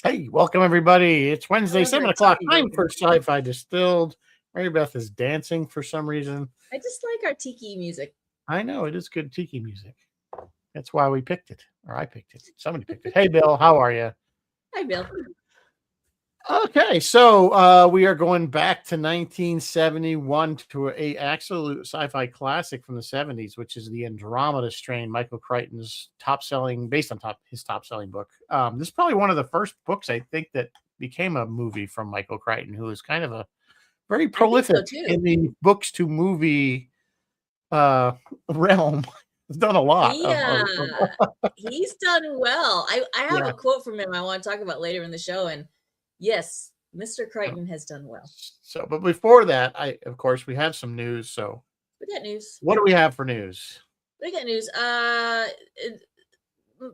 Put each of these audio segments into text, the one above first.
Hey, welcome everybody. It's I Wednesday, love our 7 o'clock. tiki Time version. for Sci-Fi Distilled. Mary Beth is dancing for some reason. I just like our tiki music. I know it is good tiki music. That's why we picked it, or I picked it. Somebody picked it. Hey, Bill, how are you? Hi, Bill. Okay, so we are going back to 1971 to a absolute sci-fi classic from the 70s, which is the Andromeda Strain, Michael Crichton's top-selling, based on his top-selling book. This is probably one of the first books I think that became a movie from Michael Crichton, who is kind of a very I think prolific so too. in the books to movie uh, realm. He's done a lot He of he's done well. I have yeah. a quote from him I want to talk about later in the show, and yes, Mr. Crichton has done well. So, but before that, of course we have some news. So, We got news. what do we have for news? We got news.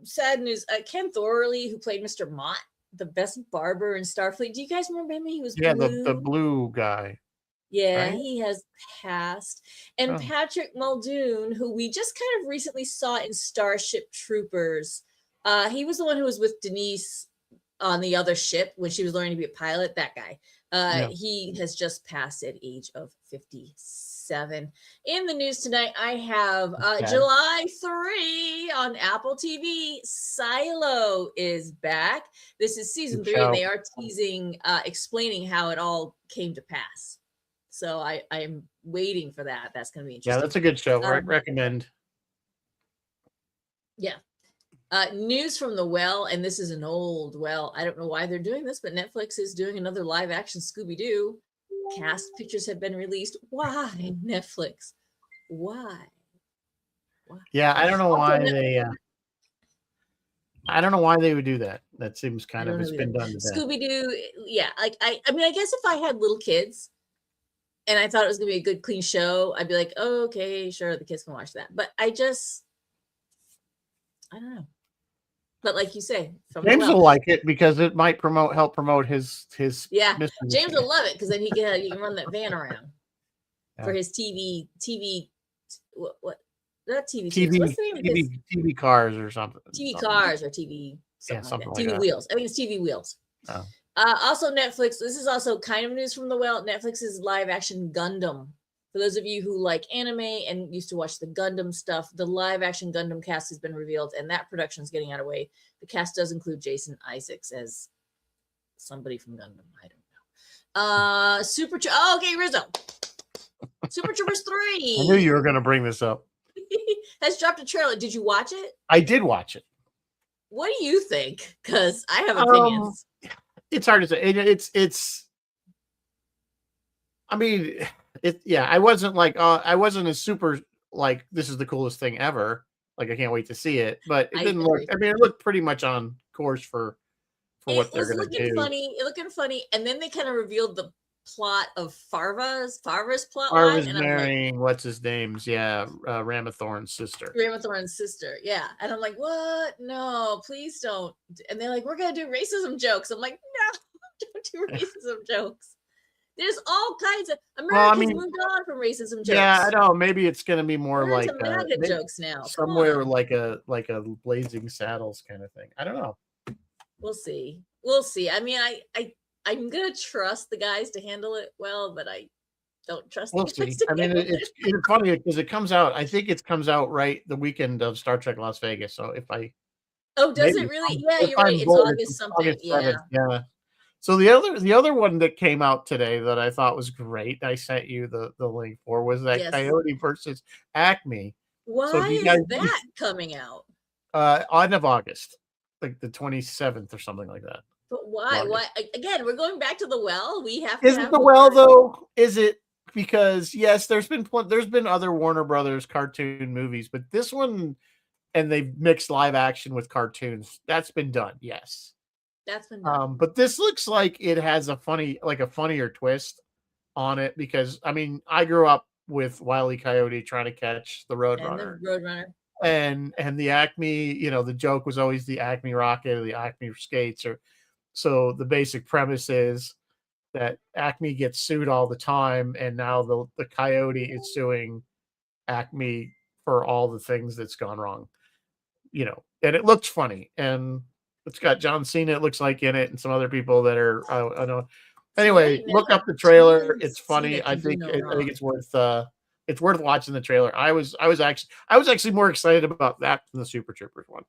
Sad news. Ken Thorley, who played Mr. Mott, the best barber in Starfleet. Do you guys remember him? He was Yeah, the blue. blue guy, Yeah, right? he has passed. And Oh, Patrick Muldoon, who we just kind of recently saw in Starship Troopers, he was the one who was with Denise on the other ship when she was learning to be a pilot. That guy. yeah. He has just passed at age of 57. In the news tonight, I have Sad. July 3 on Apple TV. Silo is back. This is season Good 3, and show. they are teasing, explaining how it all came to pass. So I'm waiting for that. That's going to be Yeah, interesting. that's a good show. Um, Recommend. yeah. News from the well, and this is an old well. I don't know why they're doing this, but Netflix is doing another live action Scooby Doo. Cast pictures have been released. Why, Netflix? Why? Yeah, I don't know Also, why they. I don't know why they would do that. That seems I kind don't of know it's either. been done to death. Scooby Doo, yeah. Like I mean, I guess if I had little kids and I thought it was gonna be a good, clean show, I'd be like, oh, okay, sure, the kids can watch that. But I don't know. But like you say, from the James well, will like it because it might help promote his yeah, mystery James machine. will love it because then he can run that van around for Yeah. his TV. What not TV tubes? What's TV, the name of his TV cars or something. TV Something. cars or TV Yeah, something like something that? like TV that. wheels. I think it's TV wheels. Oh. Also, Netflix. This is also kind of news from the well. Netflix's live action Gundam. For those of you who like anime and used to watch the Gundam stuff, the live action Gundam cast has been revealed, and that production is getting out of the way. The cast does include Jason Isaacs as somebody from Gundam. I don't know. Okay, Rizzo. Super Troopers I knew 3 you were going to bring this up. has dropped a trailer. Did you watch it? I did watch it. What do you think? Because I have opinions. It's hard to say. It's. I mean, Yeah. I wasn't like. I wasn't as super like. This is the coolest thing ever. Like I can't wait to see it. But it I didn't look. agree. I mean, it looked pretty much on course for It what they're was going to do. looking funny, and then they kind of revealed the plot of Farva's plot line, Arva's and I'm like, marrying what's his name's Ramathorn's sister. Ramathorn's sister, yeah, and I'm like, what? No, please don't. And they're like, we're gonna do racism jokes. I'm like, no, don't do racism jokes. There's all kinds of Well, I America's mean, moved on from racism yeah, I jokes. know. Maybe it's going to be more We're like into MAGA maybe jokes now. Come somewhere on. like a Blazing Saddles kind of thing. I don't know. We'll see. We'll see. I mean, I'm gonna trust the guys to handle it well, but I don't trust the We'll guys see. to I mean, handle it. it's funny because it comes out. I think it comes out right the weekend of Star Trek Las Vegas. So Oh, does maybe it really? Yeah, if you're right. I'm It's bored, August it's something. August Yeah. 7th. Yeah. So the other one that came out today that I thought was great, I sent you the link for, was that Yes. Coyote versus Acme. So Why do you guys is that coming out? end of August, like the 27th or something like that. But why? August. Why? Again, we're going back to the well. We have to Is it have the more. well though? Is it because yes, there's been other Warner Brothers cartoon movies, but this one and they've mixed live action with cartoons. That's been done, yes. That's been done. But this looks like it has a funnier twist on it because I mean I grew up with Wile E. Coyote trying to catch the And Roadrunner, the Roadrunner. and the Acme. The joke was always the Acme rocket or the Acme skates, or so the basic premise is that Acme gets sued all the time, and now the Coyote is suing Acme for all the things that's gone wrong. And it looks funny, and It's got John Cena, it looks like, in it, and some other people that are I don't know. See, Anyway, right look now, up the trailer. John It's Cena funny. I can do think no I think wrong. it's worth watching the trailer. I was actually more excited about that than the Super Troopers one.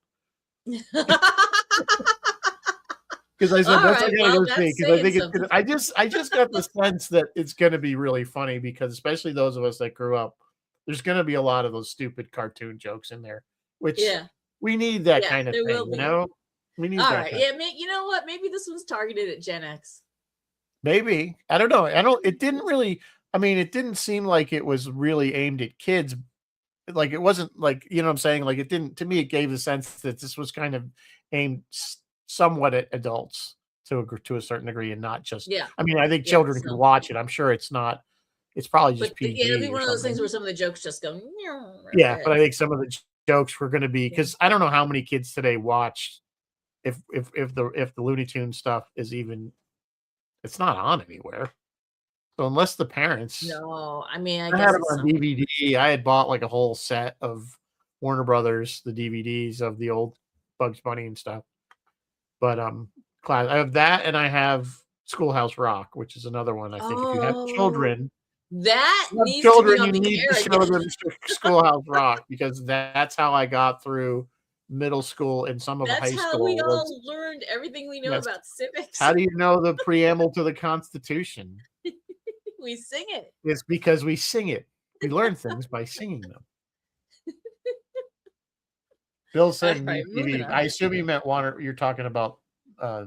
Because I said All that's I right, gotta well, go see that's because I saying think it's something. I just got the sense that it's gonna be really funny because especially those of us that grew up, there's gonna be a lot of those stupid cartoon jokes in there, which Yeah, we need that yeah, kind of there thing, will you be. know? We need All that right, kind. yeah, you know what? Maybe this one's targeted at Gen X. Maybe. I don't know. It didn't really, I mean, it didn't seem like it was really aimed at kids. Like it wasn't like, you know what I'm saying? Like it didn't, to me, it gave the sense that this was kind of aimed somewhat at adults to a certain degree and not just, Yeah, I mean, I think yeah. children could So, watch it. I'm sure it's not, it's probably just but it'll be PG or one of those things something. where some of the jokes just go "Meow," real Yeah. But I fast. think some of the jokes were going to be, Yeah. because I don't know how many kids today watch if the Looney Tune stuff is even, it's not on anywhere. So unless the parents, No, I mean, I I had guess them it's on some. DVD. I had bought like a whole set of Warner Brothers, the DVDs of the old Bugs Bunny and stuff. But class, I have that, and I have Schoolhouse Rock, which is another one. I think if Oh, that you have needs to be children, on you the need to air show again. them Schoolhouse Rock because that's how I got through middle school and some of That's high how we school. Was all learned everything we know yes. about civics. How do you know the preamble to the Constitution? We sing it. It's because we sing it. We learn things by singing them. Bill All said right, Me moving TV. on. I assume you meant Warner. You're talking about uh,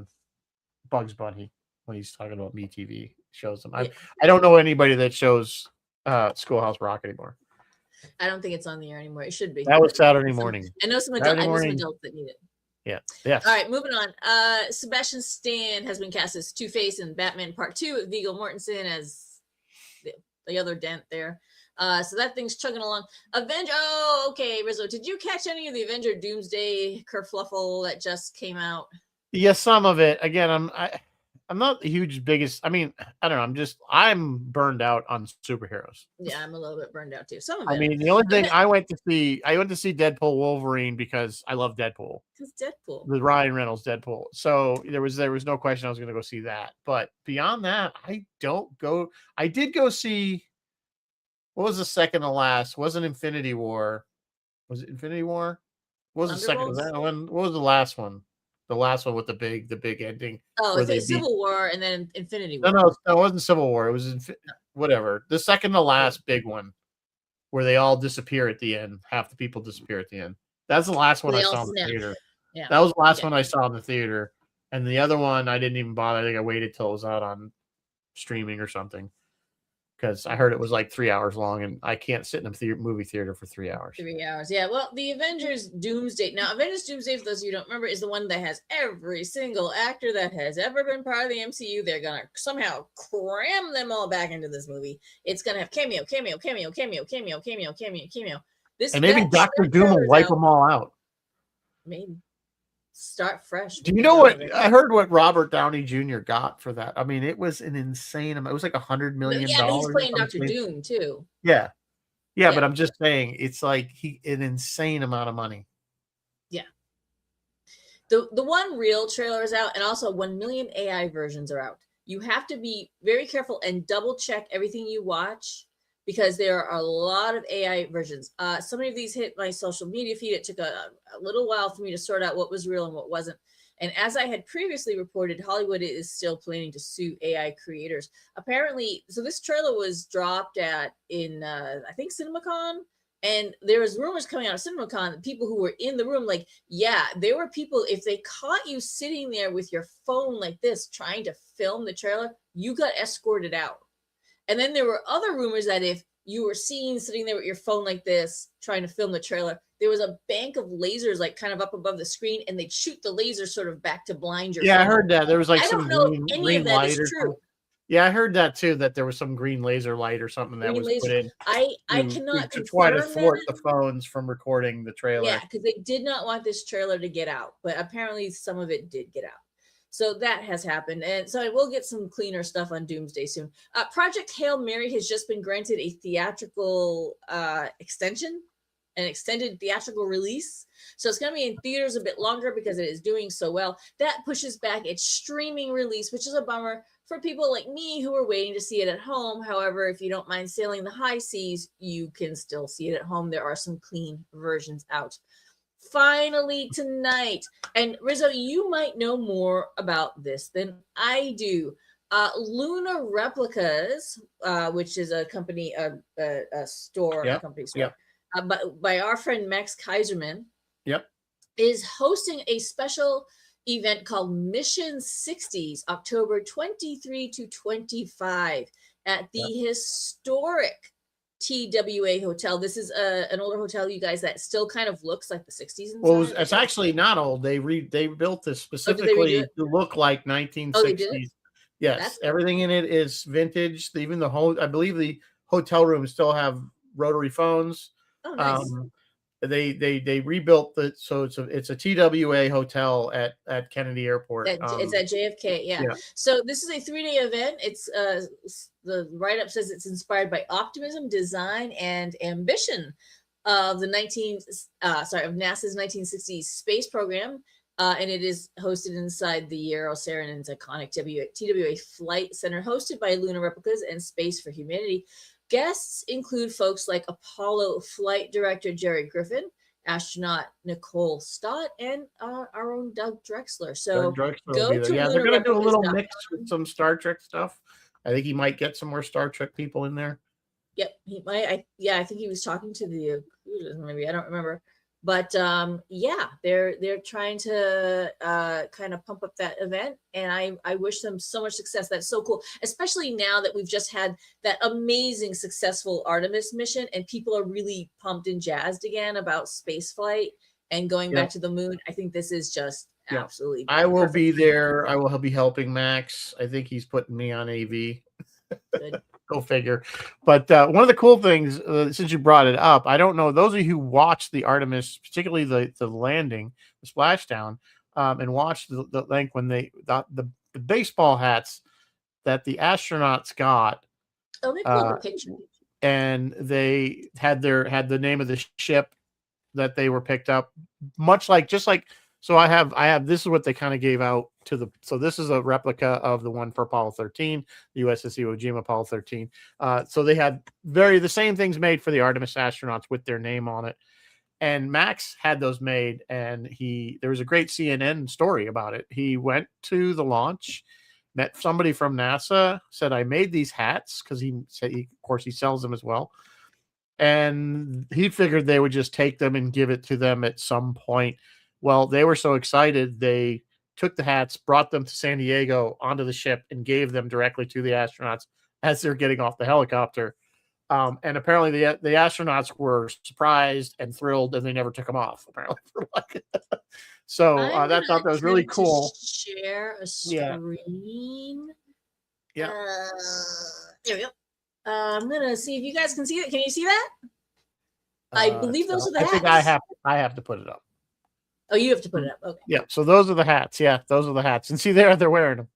Bugs Bunny when he's talking about Me TV shows them. Yeah, I don't know anybody that shows Schoolhouse Rock anymore. I don't think it's on the air anymore. It should be, That was but Saturday morning. I know some Saturday I know some morning. adults that need it. Yeah. All Yes. right, moving on. Sebastian Stan has been cast as Two-Face in Batman Part 2 with Viggo Mortensen as the other dent there. So that thing's chugging along. Avenger. Oh, okay, Rizzo. Did you catch any of the Avenger Doomsday kerfluffle that just came out? Yeah, some of it. Again, I'm not the huge biggest. I mean, I don't know. I'm burned out on superheroes. Yeah, I'm a little bit burned out too. Some of I it. mean, the only thing I went to see Deadpool Wolverine because I love Deadpool. It's Deadpool. The Ryan Reynolds Deadpool. So there was no question I was going to go see that. But beyond that, I don't go. I did go see. What was the second to last? Wasn't Infinity War? Was it Infinity War? What was the second? Was Thunderbolts? that one? What was the last one? The last one with the big ending Oh, where it's they a beat. Civil War and then Infinity No, War. it wasn't Civil War. It was whatever. The second to last big one where they all disappear at the end. Half the people disappear at the end. That's the last one They I all saw in the snap. theater. Yeah. That was the last Okay. one I saw in the theater. And the other one, I didn't even bother. I think I waited till it was out on streaming or something because I heard it was like 3 hours long, and I can't sit in a movie theater for 3 hours. 3 hours. Yeah. Well, the Avengers Doomsday. Now, Avengers Doomsday, for those of you who don't remember, is the one that has every single actor that has ever been part of the MCU. They're going to somehow cram them all back into this movie. It's going to have cameo. And maybe Doctor Doom will wipe them all out. Maybe. Start fresh. Do you know what I heard? What Robert Downey Jr. got for that? I mean, it was an insane amount. It was like $100 million. Yeah, but he's playing Doctor Doom too. Yeah, but I'm just saying, it's like an insane amount of money. Yeah. The one real trailer is out, and also 1 million AI versions are out. You have to be very careful and double check everything you watch because there are a lot of AI versions. So many of these hit my social media feed. It took a little while for me to sort out what was real and what wasn't. And as I had previously reported, Hollywood is still planning to sue AI creators. Apparently, so this trailer was dropped in I think CinemaCon, and there was rumors coming out of CinemaCon that people who were in the room, like, yeah, there were people, if they caught you sitting there with your phone like this, trying to film the trailer, you got escorted out. And then there were other rumors that if you were seen sitting there with your phone like this, trying to film the trailer, there was a bank of lasers like kind of up above the screen, and they'd shoot the laser sort of back to blind your phone. I heard that. There was like some green light is true. Yeah, I heard that too, that there was some green laser light or something that was put in. I cannot to try to thwart the phones from recording the trailer. Yeah, because they did not want this trailer to get out, but apparently some of it did get out. So that has happened. And so I will get some cleaner stuff on Doomsday soon. Project Hail Mary has just been granted a theatrical extension. an extended theatrical release. So it's going to be in theaters a bit longer because it is doing so well. That pushes back its streaming release, which is a bummer for people like me who are waiting to see it at home. However, if you don't mind sailing the high seas, you can still see it at home. There are some clean versions out. Finally tonight, and Rizzo, you might know more about this than I do. Luna Replicas, which is a company, a store, a company store, but by our friend Max Kaiserman, is hosting a special event called Mission 60s, October 23 to 25 at the historic TWA Hotel. This is an older hotel, you guys, that still kind of looks like the 60s. Well, it's actually not old. They built this specifically to look like 1960s. Yes, everything in it is vintage. Even the whole, I believe the hotel rooms still have rotary phones. Oh, nice. They rebuilt the, so it's a TWA hotel at Kennedy Airport. It's at JFK, yeah. So this is a 3-day event. It's the write-up says it's inspired by optimism, design, and ambition of the of NASA's 1960s space program. And it is hosted inside the Yarrow Saarinen iconic TWA Flight Center, hosted by Luna Replicas and Space for Humanity. Guests include folks like Apollo flight director Jerry Griffin, astronaut Nicole Stott, and our own Doug Drexler. So go to they're going to do a little mix with some Star Trek stuff. I think he might get some more Star Trek people in there. Yep, he might. I think he was talking to the maybe, I don't remember. But they're trying to kind of pump up that event, and I wish them so much success. That's so cool, especially now that we've just had that amazing successful Artemis mission, and people are really pumped and jazzed again about space flight and going back to the moon. I think this is just absolutely. I will be there. I will be helping Max. I think he's putting me on AV. Good. Go figure. But one of the cool things, since you brought it up, I don't know, those of you who watched the Artemis, particularly the landing, the splashdown, and watched the link when the baseball hats that the astronauts got. Oh, they pulled the picture. And they had the name of the ship that they were picked up, just like. So I have this is what they kind of gave out to so this is a replica of the one for Apollo 13, the USS Iwo Jima Apollo 13. So they had the same things made for the Artemis astronauts with their name on it. And Max had those made, and there was a great CNN story about it. He went to the launch, met somebody from NASA, said, I made these hats, because he said, of course, he sells them as well. And he figured they would just take them and give it to them at some point. Well, they were so excited, they took the hats, brought them to San Diego onto the ship, and gave them directly to the astronauts as they're getting off the helicopter. And apparently the astronauts were surprised and thrilled, and they never took them off, apparently. So I thought that was really cool. Share a screen. Yeah. There we go. I'm going to see if you guys can see it. Can you see that? I believe those are the hats. I think I have to put it up. Oh, you have to put it up. Okay. Yeah. So those are the hats. Yeah, those are the hats. And see there, they're wearing them.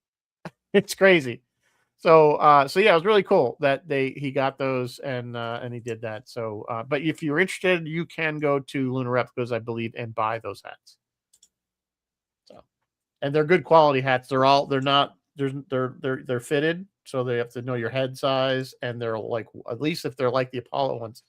It's crazy. So yeah, it was really cool that he got those and he did that. So, but if you're interested, you can go to Lunar Replicas, I believe, and buy those hats. So, and they're good quality hats. They're fitted, so they have to know your head size, and they're like, at least if they're like the Apollo ones,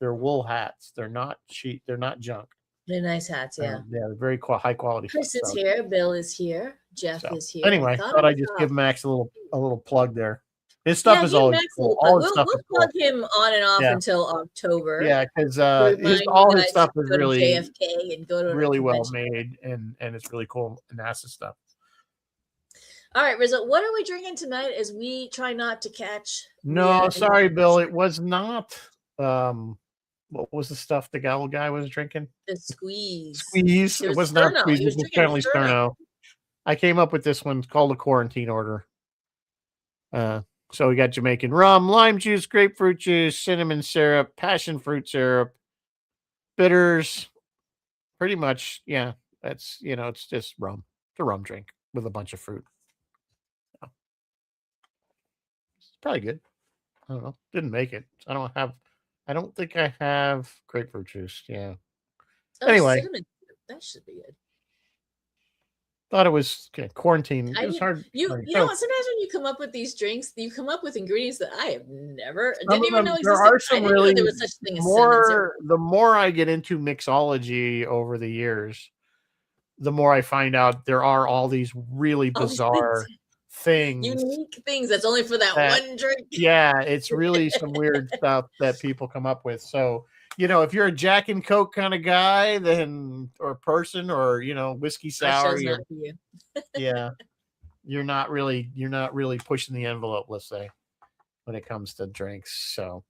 they're wool hats. They're not cheap. They're not junk. They're nice hats, yeah. They're very high quality. Chris is here. Bill is here. Jeff is here. Anyway, thought I'd just give Max a little plug there. His stuff is always cool. We'll plug him on and off until October. Yeah, because all his stuff is really JFK and go to really well made, and it's really cool NASA stuff. All right, Rizzo, what are we drinking tonight as we try not to catch? No, sorry, Bill. It was not. What was the stuff the guy was drinking? The squeeze. Squeeze. It was not squeeze. It was apparently Sterno. I came up with this one. It's called a quarantine order. So we got Jamaican rum, lime juice, grapefruit juice, cinnamon syrup, passion fruit syrup, bitters. Pretty much, yeah. That's it's just rum. It's a rum drink with a bunch of fruit. So, it's probably good. I don't know. Didn't make it. I don't have I don't think I have grapefruit juice. Yeah. Oh, Anyway, cinnamon. That should be good. thought it was quarantine. I It was didn't. hard. You know So what? Sometimes when you come up with these drinks, you come up with ingredients that I have never some didn't of even them, know there existed. are I some didn't know really there was such a thing as cinnamon syrup. the more I get into mixology over the years, the more I find out there are all these really All these things, bizarre things unique things that's only for that that, one drink. yeah, it's really some weird stuff that people come up with. So, if you're a Jack and Coke kind of guy, then, or person, or, whiskey Our sour, show's not for you. yeah, you're not really pushing the envelope, let's say, when it comes to drinks. So,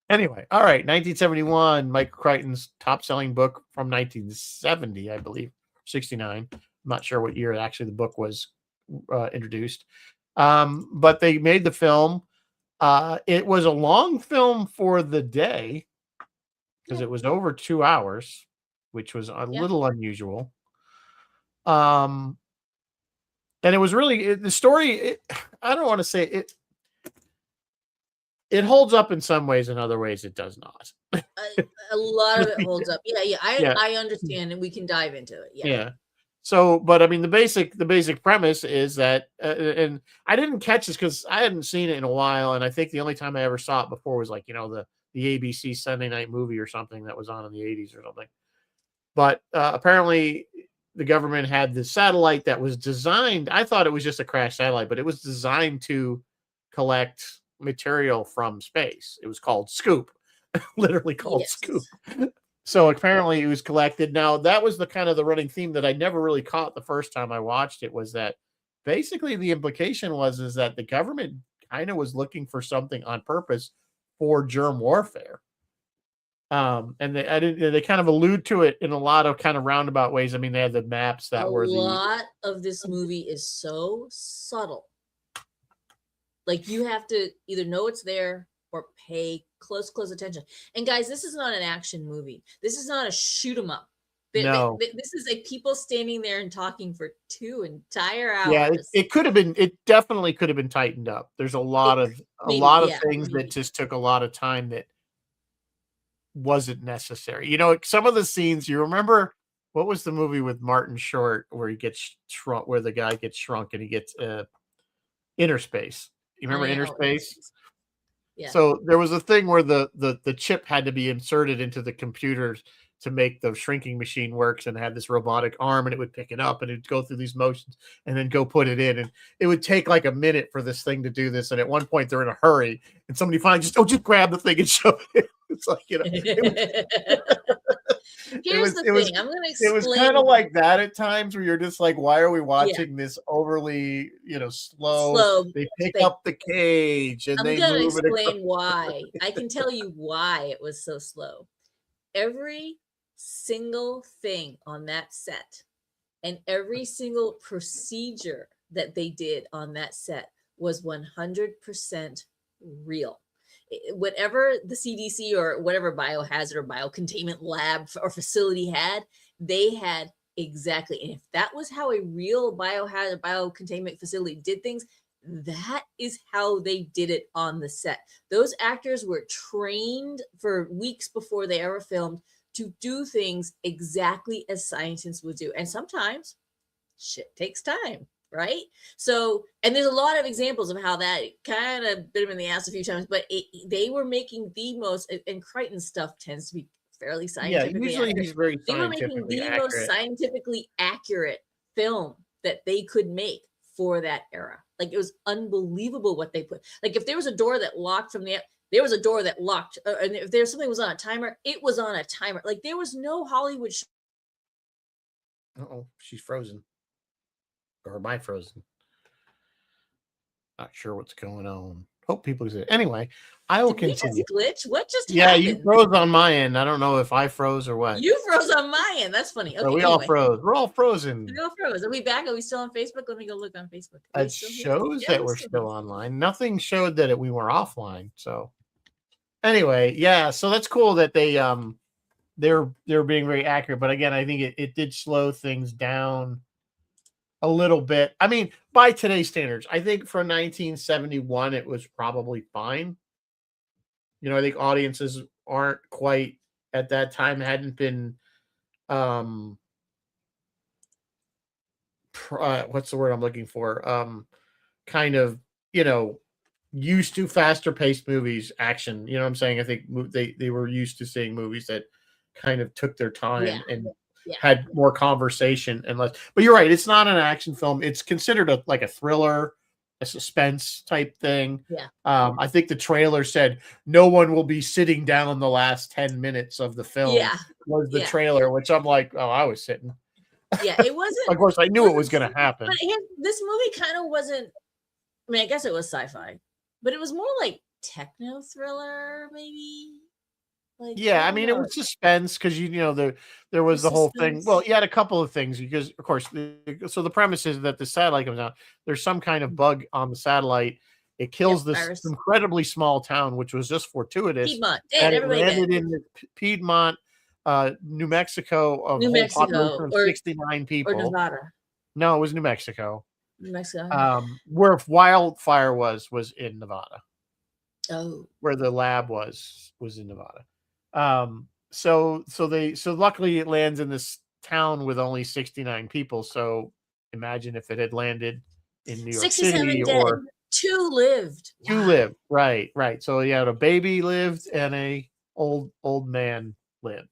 anyway, all right, 1971, Michael Crichton's top-selling book from 1970, I believe, 69. I'm not sure what year actually the book was introduced, but they made the film. It was a long film for the day because Yeah, it was over 2 hours, which was a yeah. little unusual. Um, and it was really the story. I don't want to say it. It holds up in some ways, in other ways, it does not. A lot of it holds up. Yeah, yeah. Yeah, I understand, and we can dive into it. Yeah. yeah. So, but I mean, the basic premise is that, and I didn't catch this because I hadn't seen it in a while, and I think the only time I ever saw it before was like the ABC Sunday night movie or something that was on in the 80s or something. But apparently, the government had this satellite that was designed. I thought it was just a crash satellite, but it was designed to collect material from space. It was called Scoop, literally called Scoop. Yes. So apparently it was collected. Now that was the kind of the running theme that I never really caught the first time I watched it, was that basically the implication was is that the government kind of was looking for something on purpose for germ warfare. And they kind of allude to it in a lot of kind of roundabout ways. I mean, they had the maps A that were the lot of this movie is so subtle. Like you have to either know it's there or pay close attention. And guys, this is not an action movie. This is not a shoot 'em up. no. This is a people standing there and talking for 2 entire Yeah, hours. it could have been. It definitely could have been tightened up. There's a lot It of maybe, yeah, things that maybe. just took a lot of time that wasn't necessary. Some of the scenes, you remember what was the movie with Martin Short where he gets shrunk, where the guy gets shrunk and he gets Inner Space. You Oh remember yeah, Inner oh, Space? yeah. So there was a thing where the chip had to be inserted into the computers to make the shrinking machine works, and had this robotic arm, and it would pick it up and it'd go through these motions and then go put it in. And it would take like a minute for this thing to do this. And at one point they're in a hurry and somebody finally just grab the thing and shove it in. It's like, it Here's was the it was thing. I'm going to it was explain. kind of like that at times where you're just like, why are we Yeah, watching this overly, slow? slow They pick thing. up the cage and I'm they going to move it across. explain why. I can tell you why it was so slow. Every single thing on that set and every single procedure that they did on that set was 100% real. Whatever the CDC or whatever biohazard or biocontainment lab or facility had, they had exactly. And if that was how a real biohazard biocontainment facility did things, that is how they did it on the set. Those actors were trained for weeks before they ever filmed to do things exactly as scientists would do. And sometimes shit takes time, right? So, and there's a lot of examples of how that kind of bit them in the ass a few times, but they were making the most, and Crichton stuff tends to be fairly Yeah, scientifically usually accurate. he's very They were making scientifically the most accurate. scientifically accurate film that they could make for that era. Like it was unbelievable what they put. Like if there was a door that locked from there was a door that locked, and if there's something was on a timer, it was on a timer. Like there was no Hollywood. Oh, she's frozen. Or am I frozen? Not sure what's going on. Hope people see it. Anyway, I will Did we just continue. glitch? What just Yeah, you happened? froze on my end. I don't know if I froze or what. You froze on my end. That's funny. So Okay, we all anyway. froze. We're all We frozen. all froze. Are we back? Are we still on Facebook? Let me go look on Facebook. Are we It still here? shows Yeah, that we're we're still here. still online. Nothing showed that we were offline. So anyway, yeah. So that's cool that they're being very accurate. But again, I think it did slow things down a little bit. I mean, by today's standards, I think for 1971 it was probably fine. I think audiences aren't quite at that time hadn't been um what's the word I'm looking for? Kind of, you know, used to faster paced movies, action. You know what I'm saying? I think they were used to seeing movies that kind of took their Yeah. time and Yeah. had more conversation and less. But you're right, it's not an action film. It's considered a thriller, a suspense type thing. Yeah. I think the trailer said no one will be sitting down the last 10 minutes of the film. Yeah. Was the Yeah. trailer, which I'm like, oh, I was sitting. Yeah. It wasn't. Of course, I knew it was going to happen. But this movie kind of wasn't. I mean, I guess it was sci-fi, but it was more like techno thriller, maybe. Like, Yeah, I mean, it was suspense because there was the whole thing. Well, you had a couple of things because, of course, so the premise is that the satellite comes out. There's some kind of bug on the satellite. It kills this virus. incredibly small town, which was just fortuitous. Piedmont, and it landed in the Piedmont, New Mexico, of New whole Mexico, population of 69 people. Or Nevada. No, it was New Mexico. New Mexico. Where wildfire was in Nevada. Oh, where the lab was in Nevada. So luckily it lands in this town with only 69 people. So imagine if it had landed in New York City, dead. or 2 lived. Two lived. Right. So you had a baby lived and a old man lived.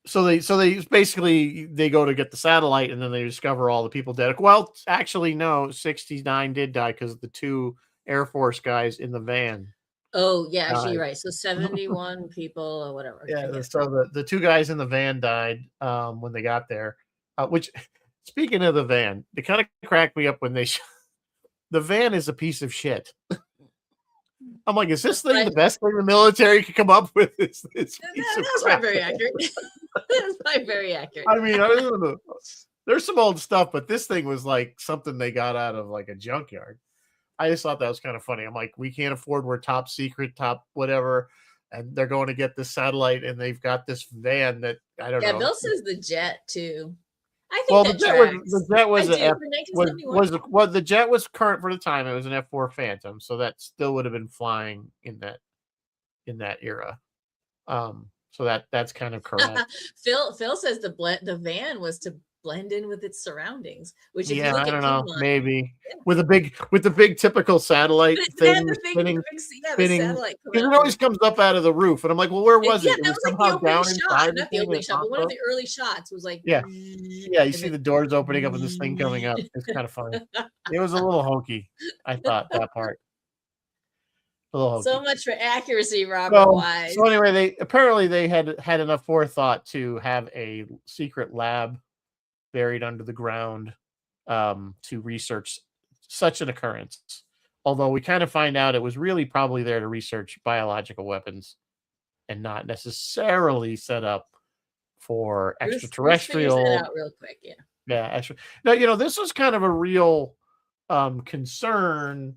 So they basically they go to get the satellite and then they discover all the people dead. Well, actually, no, 69 did die because the 2 Air Force guys in the van. Oh, yeah, actually, you're right. So 71 people or whatever. Yeah, so the 2 guys in the van died when they got there. Which, speaking of the van, it kind of cracked me up when the van is a piece of shit. I'm like, is this thing the best thing the military could come up with? That's not very accurate. That's not very accurate. I mean, I don't know. There's some old stuff, but this thing was like something they got out of like a junkyard. I just thought that was kind of funny. I'm like, we can't afford, we're top secret, top whatever, and they're going to get this satellite, and they've got this van that I don't know. Yeah, Bill says the jet too. I think the jet was current for the time. It was an F4 Phantom, so that still would have been flying in that era. So that's kind of correct. Phil says the van was to blend in with its surroundings, which I don't know, maybe with the big typical satellite thing spinning. It always comes up out of the roof, and I'm like, well, where was it? That was like the opening shot, not the opening shot, but one of the early shots was like, yeah, you see the doors opening up and this thing coming up. It's kind of funny. It was a little hokey, I thought, that part. So much for accuracy, Robert Wise. So anyway, they had enough forethought to have a secret lab buried under the ground to research such an occurrence. Although we kind of find out it was really probably there to research biological weapons and not necessarily set up for extraterrestrial. That out real quick, yeah. Yeah, now this was kind of a real concern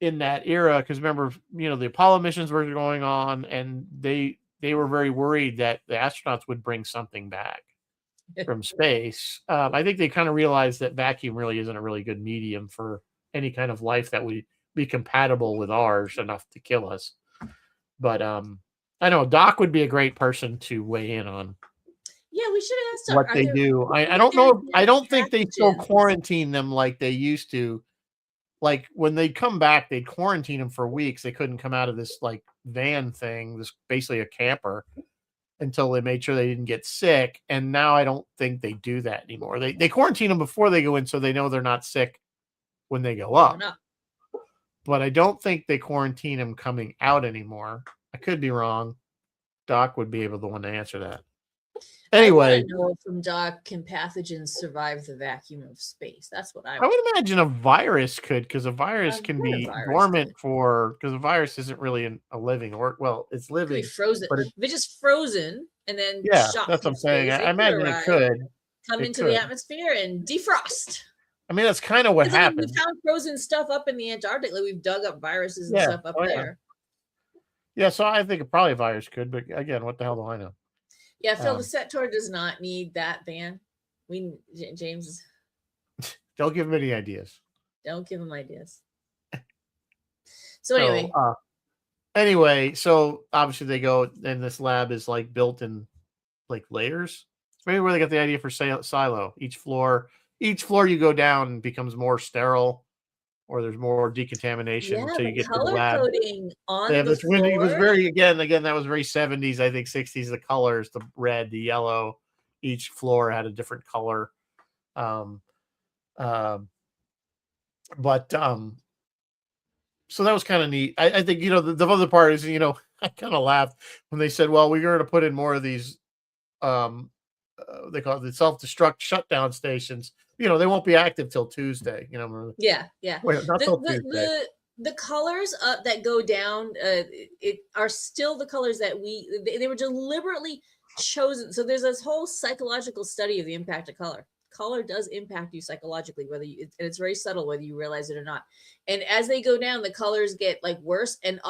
in that era, because remember, the Apollo missions were going on, and they were very worried that the astronauts would bring something back from space. I think they kind of realized that vacuum really isn't a really good medium for any kind of life that would be compatible with ours enough to kill us. But I know Doc would be a great person to weigh in on. Yeah, we should have asked what they do. I don't know. I don't think they still quarantine them like they used to. Like when they come back, they'd quarantine them for weeks. They couldn't come out of this like van thing, this basically a camper, until they made sure they didn't get sick. And now I don't think they do that anymore. They quarantine them before they go in, so they know they're not sick when they go up. But I don't think they quarantine them coming out anymore. I could be wrong. Doc would be able to answer that. Anyway, I know from Doc, can pathogens survive the vacuum of space? That's what I would imagine a virus could, because a virus can be dormant because a virus isn't really a living, or well, it's living. It could be frozen. But if it's just frozen and then that's what I'm saying. I imagine it could come into the atmosphere and defrost. I mean, that's kind of what happened. We found frozen stuff up in the Antarctic. Like we've dug up viruses and stuff up there. Yeah, so I think probably a virus could, but again, what the hell do I know? Yeah, Phil, the set tour does not need that van. James. Don't give him any ideas. Don't give them ideas. So anyway, so obviously they go, and this lab is like built in like layers. It's maybe where they got the idea for silo. Each floor you go down becomes more sterile, or there's more decontamination yeah, until you the get to the color lab. coding They on have the this window. It was floor. very again that was very 70s, I think 60s. The colors, the red, the yellow, each floor had a different color. Um, but so that was kind of neat. I think the other part is I kind of laughed when they said, "Well, we're going to put in more of these." They call it the self-destruct shutdown stations. They won't be active till Tuesday. Yeah. Wait, not The till the Tuesday. the the colors that go down it are still the colors that they were deliberately chosen. So there's this whole psychological study of the impact of color. Color does impact you psychologically, and it's very subtle whether you realize it or not. And as they go down, the colors get like worse, and test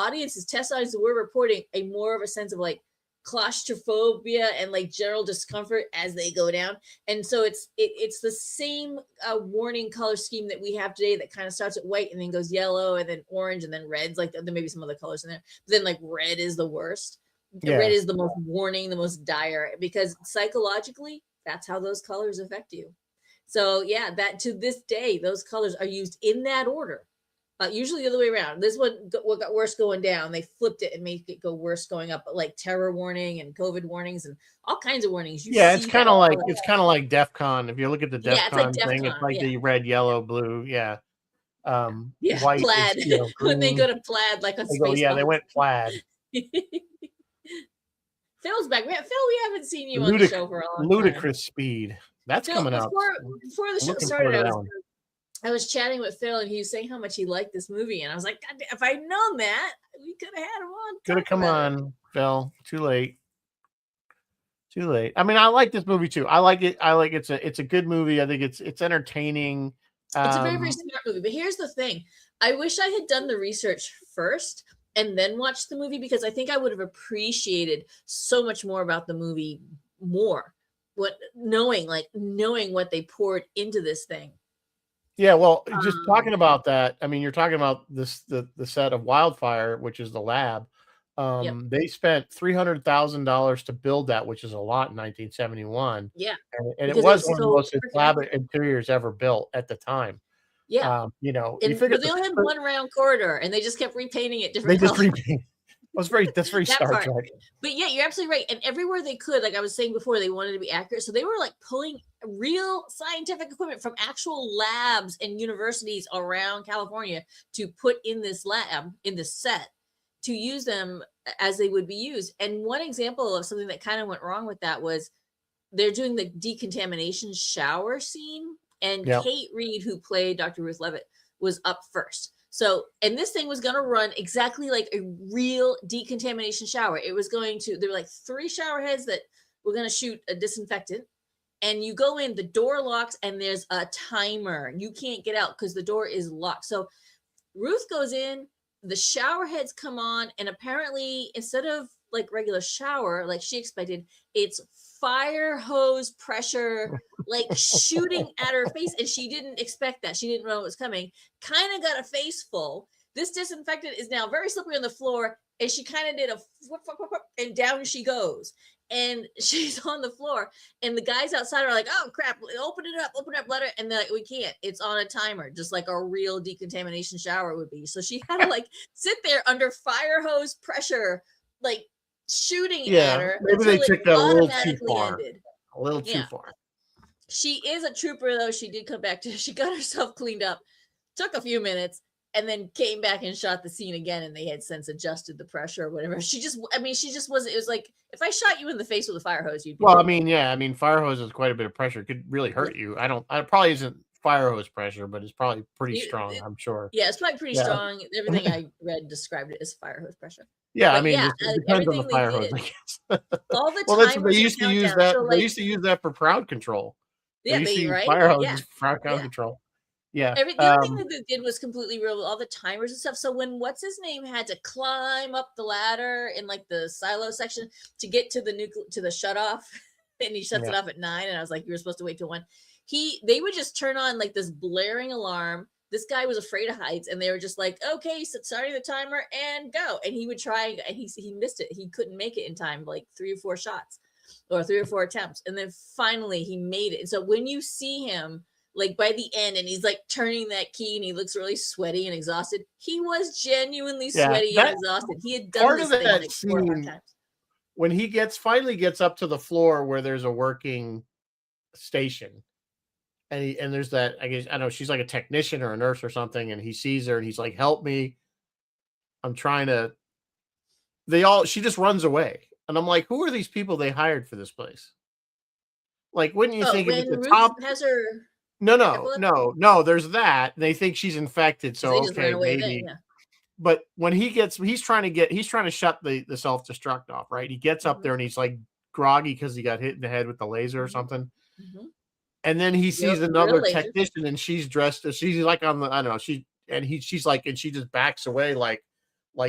audiences were reporting a more of a sense of like claustrophobia and like general discomfort as they go down. And so it's the same warning color scheme that we have today, that kind of starts at white and then goes yellow and then orange and then reds. Like there may be some other colors in there, but then like red is the worst. Yeah. Red is the most warning, the most dire, because psychologically that's how those colors affect you. So yeah, that to this day those colors are used in that order. Usually the other way around. This one what got worse going down. They flipped it and made it go worse going up, like terror warning and COVID warnings and all kinds of warnings. It's kind of like DEF CON. If you look at the DEF CON thing, it's like the red, yellow, blue. Yeah. White. Plaid. Green. When they go to plaid, like on Spaceballs. They went plaid. Phil's back. Phil, we haven't seen you on the show for a long time. Ludicrous Speed. That's Phil, coming out. Before the show started, I was chatting with Phil, and he was saying how much he liked this movie, and I was like, God, if I'd known that, we could have had him on. Could have come on, Phil. Too late. I mean, I like this movie too. I like it. It's a good movie. I think it's entertaining. It's a very, very smart movie. But here's the thing. I wish I had done the research first and then watched the movie, because I think I would have appreciated so much more about the movie more. Knowing what they poured into this thing. Yeah, well, just talking about that, I mean, you're talking about the set of Wildfire, which is the lab. They spent $300,000 to build that, which is a lot in 1971. Yeah, and it was one of the most elaborate interiors ever built at the time. Yeah, but they only had one round corridor, and they just kept repainting it different colors. That's very Star Trek. But yeah, you're absolutely right. And everywhere they could, like I was saying before, they wanted to be accurate. So they were like pulling real scientific equipment from actual labs and universities around California to put in this lab, in this set, to use them as they would be used. And one example of something that kind of went wrong with that was they're doing the decontamination shower scene. And Kate Reed, who played Dr. Ruth Levitt, was up first. So, and this thing was going to run exactly like a real decontamination shower. It was going to, there were like 3 shower heads that were going to shoot a disinfectant. And you go in, the door locks, and there's a timer. You can't get out because the door is locked. So Ruth goes in, the shower heads come on, and apparently instead of like regular shower, like she expected, it's fire hose pressure, like shooting at her face. And she didn't expect that. She didn't know it was coming. Kind of got a face full. This disinfectant is now very slippery on the floor. And she kind of did a whoop, whoop, whoop, and down she goes. And she's on the floor. And the guys outside are like, oh, crap, open it up, let her. And they're like, we can't. It's on a timer, just like a real decontamination shower would be. So she had to like sit there under fire hose pressure, like shooting at her. Maybe they took that a little too far. A little too far. She is a trooper, though. She did come back she got herself cleaned up, took a few minutes, and then came back and shot the scene again, and they had since adjusted the pressure or whatever. She just wasn't, it was like, if I shot you in the face with a fire hose, you'd be fire hose is quite a bit of pressure. It could really hurt you. It probably isn't fire hose pressure, but it's probably pretty strong, I'm sure. Yeah, it's probably pretty strong. Everything I read described it as fire hose pressure. Yeah, but it depends on the fire hose, I guess. All the time they used to use that. They used to use that for crowd control. Yeah, fire hoses for crowd control. Yeah. The other thing that they did was completely real with all the timers and stuff. So when what's his name had to climb up the ladder in like the silo section to get to the shut off, and he shuts it off at 9, and I was like, you were supposed to wait till 1. They would just turn on like this blaring alarm. this guy was afraid of heights, and they were just like, okay, so starting the timer and go. And he would try, and he missed it. He couldn't make it in time, like 3 or 4 shots or 3 or 4 attempts. And then finally he made it. And so when you see him, like by the end, and he's like turning that key and he looks really sweaty and exhausted, he was genuinely Yeah, sweaty and that exhausted. He had done part this of thing that like 4 or 5 scene times. when he finally gets up to the floor where there's a working station, and there's that, I guess, I don't know, she's like a technician or a nurse or something, and he sees her and he's like, help me, I'm trying to, she just runs away, and I'm like, who are these people they hired for this place? Like, wouldn't you Oh, think if it's when the Ruth top? has her epilepsy, No, there's that. They think she's infected, because so they just ran okay, away then, maybe. yeah. But when he's trying to shut the self-destruct off, right? He gets up there and he's like groggy because he got hit in the head with the laser or something. And then he sees Real another laser. technician, and she's dressed as, she's like on the, I don't know, she's like, and she just backs away like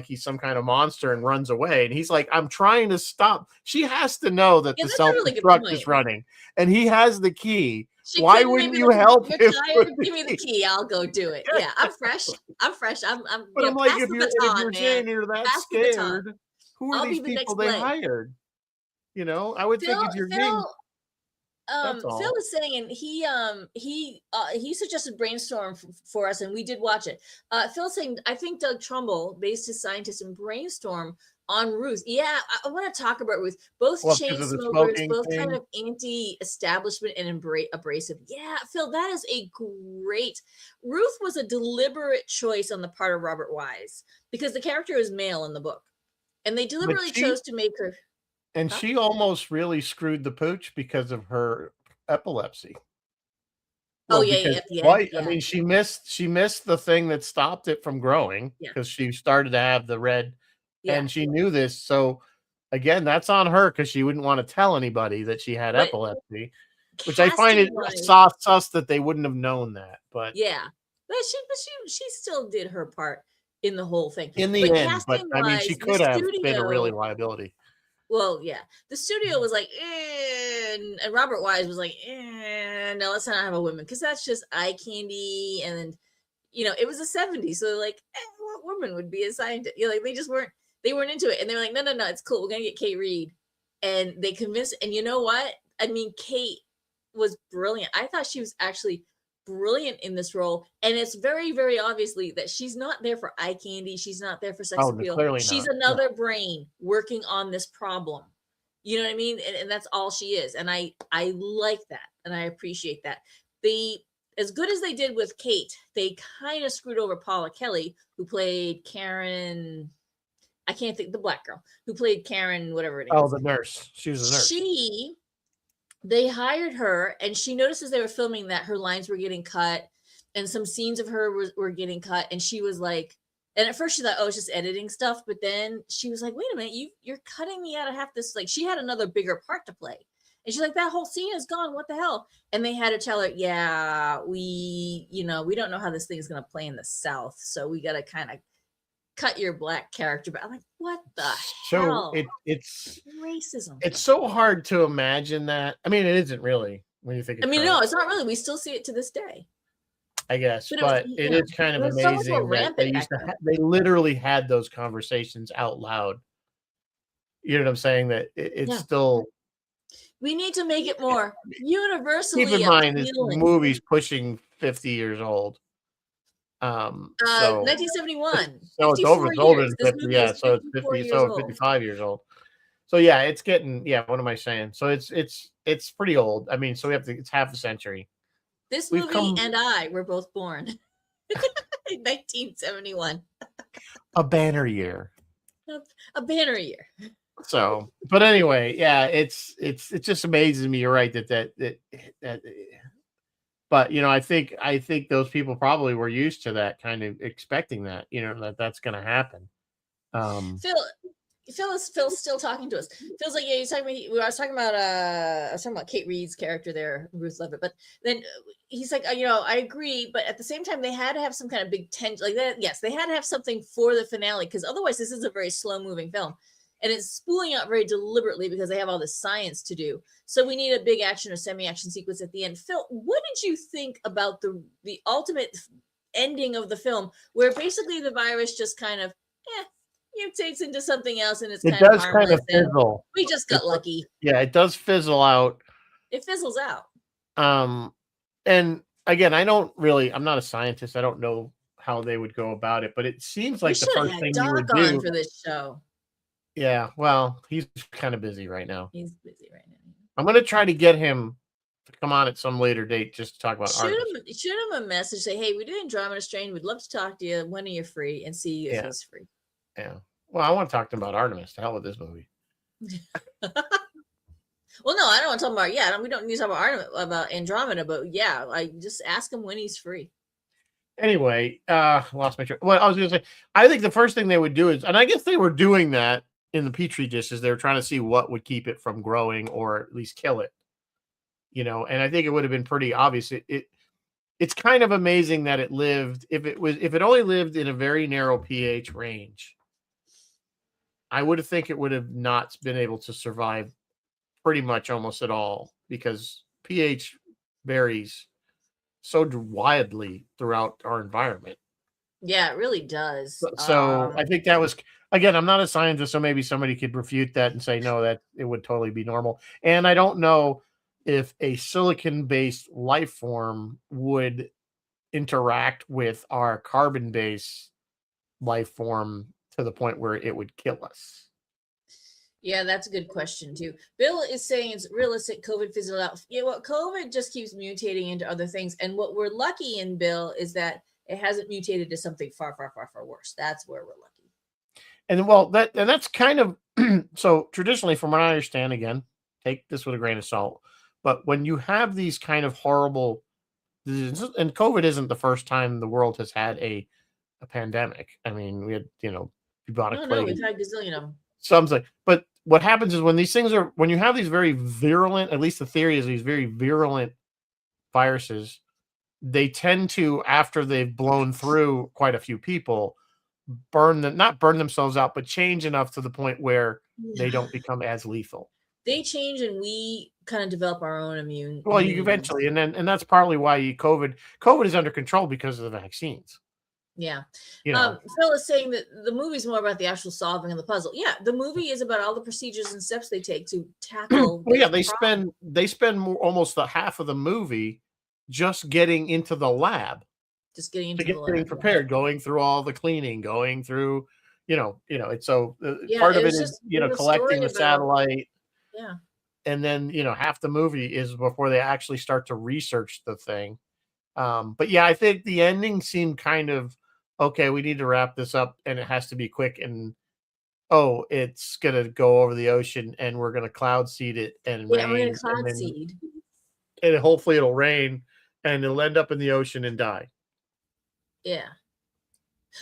he's some kind of monster and runs away. And he's like, I'm trying to stop. She has to know that Yeah, the that's a really good self-destruct point. is running, and he has the key. She Why couldn't wouldn't maybe you like, help you're him with tired, give me the key, I'll go do it. Yeah, I'm fresh. I'm But I'm like, pass if the you're baton, man. saying you're that Pass the baton. scared, who are I'll be these the people next they leg. hired? You know, I would think Phil if you're getting, Phil that's Phil all. is saying, and he suggested Brainstorm for us, and we did watch it. Phil's saying, I think Doug Trumbull based his scientists in Brainstorm on Ruth. Yeah, I want to talk about Ruth. Both Well, chain because of the smokers, smoking both kind thing. of anti-establishment and abrasive. Yeah, Phil, that is a great. Ruth was a deliberate choice on the part of Robert Wise because the character is male in the book, and they But deliberately chose to make her. Huh? she almost really screwed the pooch because of her epilepsy. Oh Well, yeah, because at the end, why? I yeah, mean, she missed the thing that stopped it from growing yeah, because she started to have the red, yeah. and she knew this. So again, that's on her because she wouldn't want to tell anybody that she had But epilepsy, which I find casting it wise, sus that they wouldn't have known that. But yeah, but she still did her part in the whole thing. in the But end, but casting I mean, she wise, the could have been a really studio, liability. well, yeah, the studio was like, and Robert Wise was like, no, let's not have a woman because that's just eye candy. And then, it was the '70s, so they're like, what woman would be a scientist? Like they weren't into it, and they were like, no, no, no, it's cool. We're gonna get Kate Reed, and they convinced. And you know what? I mean, Kate was brilliant. I thought she was actually brilliant in this role. And it's very, very obviously that she's not there for eye candy. She's not there for sex Oh, no, appeal. clearly She's not. No. another brain working on this problem. You know what I mean? And that's all she is. And I like that. And I appreciate that. As good as they did with Kate, they kind of screwed over Paula Kelly, who played Karen. I can't think, the black girl who played Karen, whatever her name Oh, is. the nurse. She was a nurse. They hired her, and she notices they were filming that her lines were getting cut and some scenes of her were getting cut. And she was like, and at first she thought, oh, it's just editing stuff. But then she was like, wait a minute, you're cutting me out of half this. Like, she had another bigger part to play. And she's like, that whole scene is gone. What the hell? And they had to tell her, yeah, we don't know how this thing is going to play in the South. So we got to kind of cut your black character. But I'm like, what the So hell? it's Racism. It's so hard to imagine that. I mean, it isn't really when you think. I mean, no, it's not really. We still see it to this day. I guess, But but it is kind it of was so much more amazing that they rampant used back to. then. They literally had those conversations out loud. You know what I'm saying? That it's still. We need to make it more universally Keep in mind, this appealing. movie's pushing 50 years old. So 1971. so it's 54 older years. than This 50. movie Yeah, is so it's 54 50. years So old. 55 years old. So yeah, it's getting. Yeah, what am I saying? So it's pretty old. I mean, so we have to. It's half a century. This We've movie come and I were both born in 1971. a banner year. A banner year. So, but anyway, yeah, it just amazes me. You're right that. But I think those people probably were used to that, kind of expecting that, that's going to happen. Phil's still talking to us. Phil's like, yeah, he's talking about. I was talking about Kate Reed's character there, Ruth Levitt. But then he's like, I agree, but at the same time, they had to have some kind of big tension, like that. Yes, they had to have something for the finale because otherwise, this is a very slow moving film, and it's spooling out very deliberately because they have all this science to do. So we need a big action or semi action sequence at the end. Phil, what did you think about the ultimate ending of the film where basically the virus just kind of mutates into something else and it's It kind of does kind harmless of and fizzle. we just got lucky. Yeah, it does fizzle out. It fizzles out. And again, I'm not a scientist. I don't know how they would go about it, but it seems We like the should have first had thing you would Doc on do. for this show. Yeah, well, he's kind of busy right now. He's busy right now. I'm going to try to get him to come on at some later date just to talk about Artemis. Shoot him a message. Say, hey, we did Andromeda Strain. We'd love to talk to you. When are you free? And see if he's free. Yeah. Well, I want to talk to him about Artemis. To hell with this movie. Well, no, I don't want to talk about. Yeah, we don't need to talk about Andromeda, but yeah, I just ask him when he's free. Anyway, lost my train. Well, I was going to say, I think the first thing they would do is, and I guess they were doing that in the Petri dishes. They were trying to see what would keep it from growing or at least kill it. And I think it would have been pretty obvious. It's kind of amazing that it lived. If it only lived in a very narrow pH range, I would think it would have not been able to survive pretty much almost at all because pH varies so wildly throughout our environment. Yeah, it really does. So I think that was, again, I'm not a scientist, so maybe somebody could refute that and say, no, that it would totally be normal. And I don't know if a silicon-based life form would interact with our carbon-based life form to the point where it would kill us. Yeah, that's a good question too. Bill is saying it's realistic. COVID fizzled out. Yeah, well, COVID just keeps mutating into other things. And what we're lucky in, Bill, is that it hasn't mutated to something far, far, far, far worse. That's where we're lucky. And that's kind of so traditionally, from what I understand, again, take this with a grain of salt. But when you have these kind of horrible diseases, and COVID isn't the first time the world has had a pandemic. I mean, we had bubonic plague. No, we've had a gazillion of them. Something, but what happens is when you have these very virulent, at least the theory is these very virulent viruses, they tend to, after they've blown through quite a few people, not burn themselves out, but change enough to the point where they don't become as lethal. They change and we kind of develop our own immune. Well, you eventually, and that's partly why COVID is under control because of the vaccines. Yeah. Phil is saying that the movie's more about the actual solving of the puzzle. Yeah, the movie is about all the procedures and steps they take to tackle. Well, yeah, they spend almost the half of the movie just getting into the lab, just getting prepared, going through all the cleaning, going through, it's so part of it is collecting the satellite. Yeah. And then half the movie is before they actually start to research the thing. But yeah, I think the ending seemed kind of okay. We need to wrap this up, and it has to be quick. And it's gonna go over the ocean, and we're gonna cloud seed it and rain. We're gonna cloud seed, and hopefully it'll rain, and it'll end up in the ocean and die. Yeah.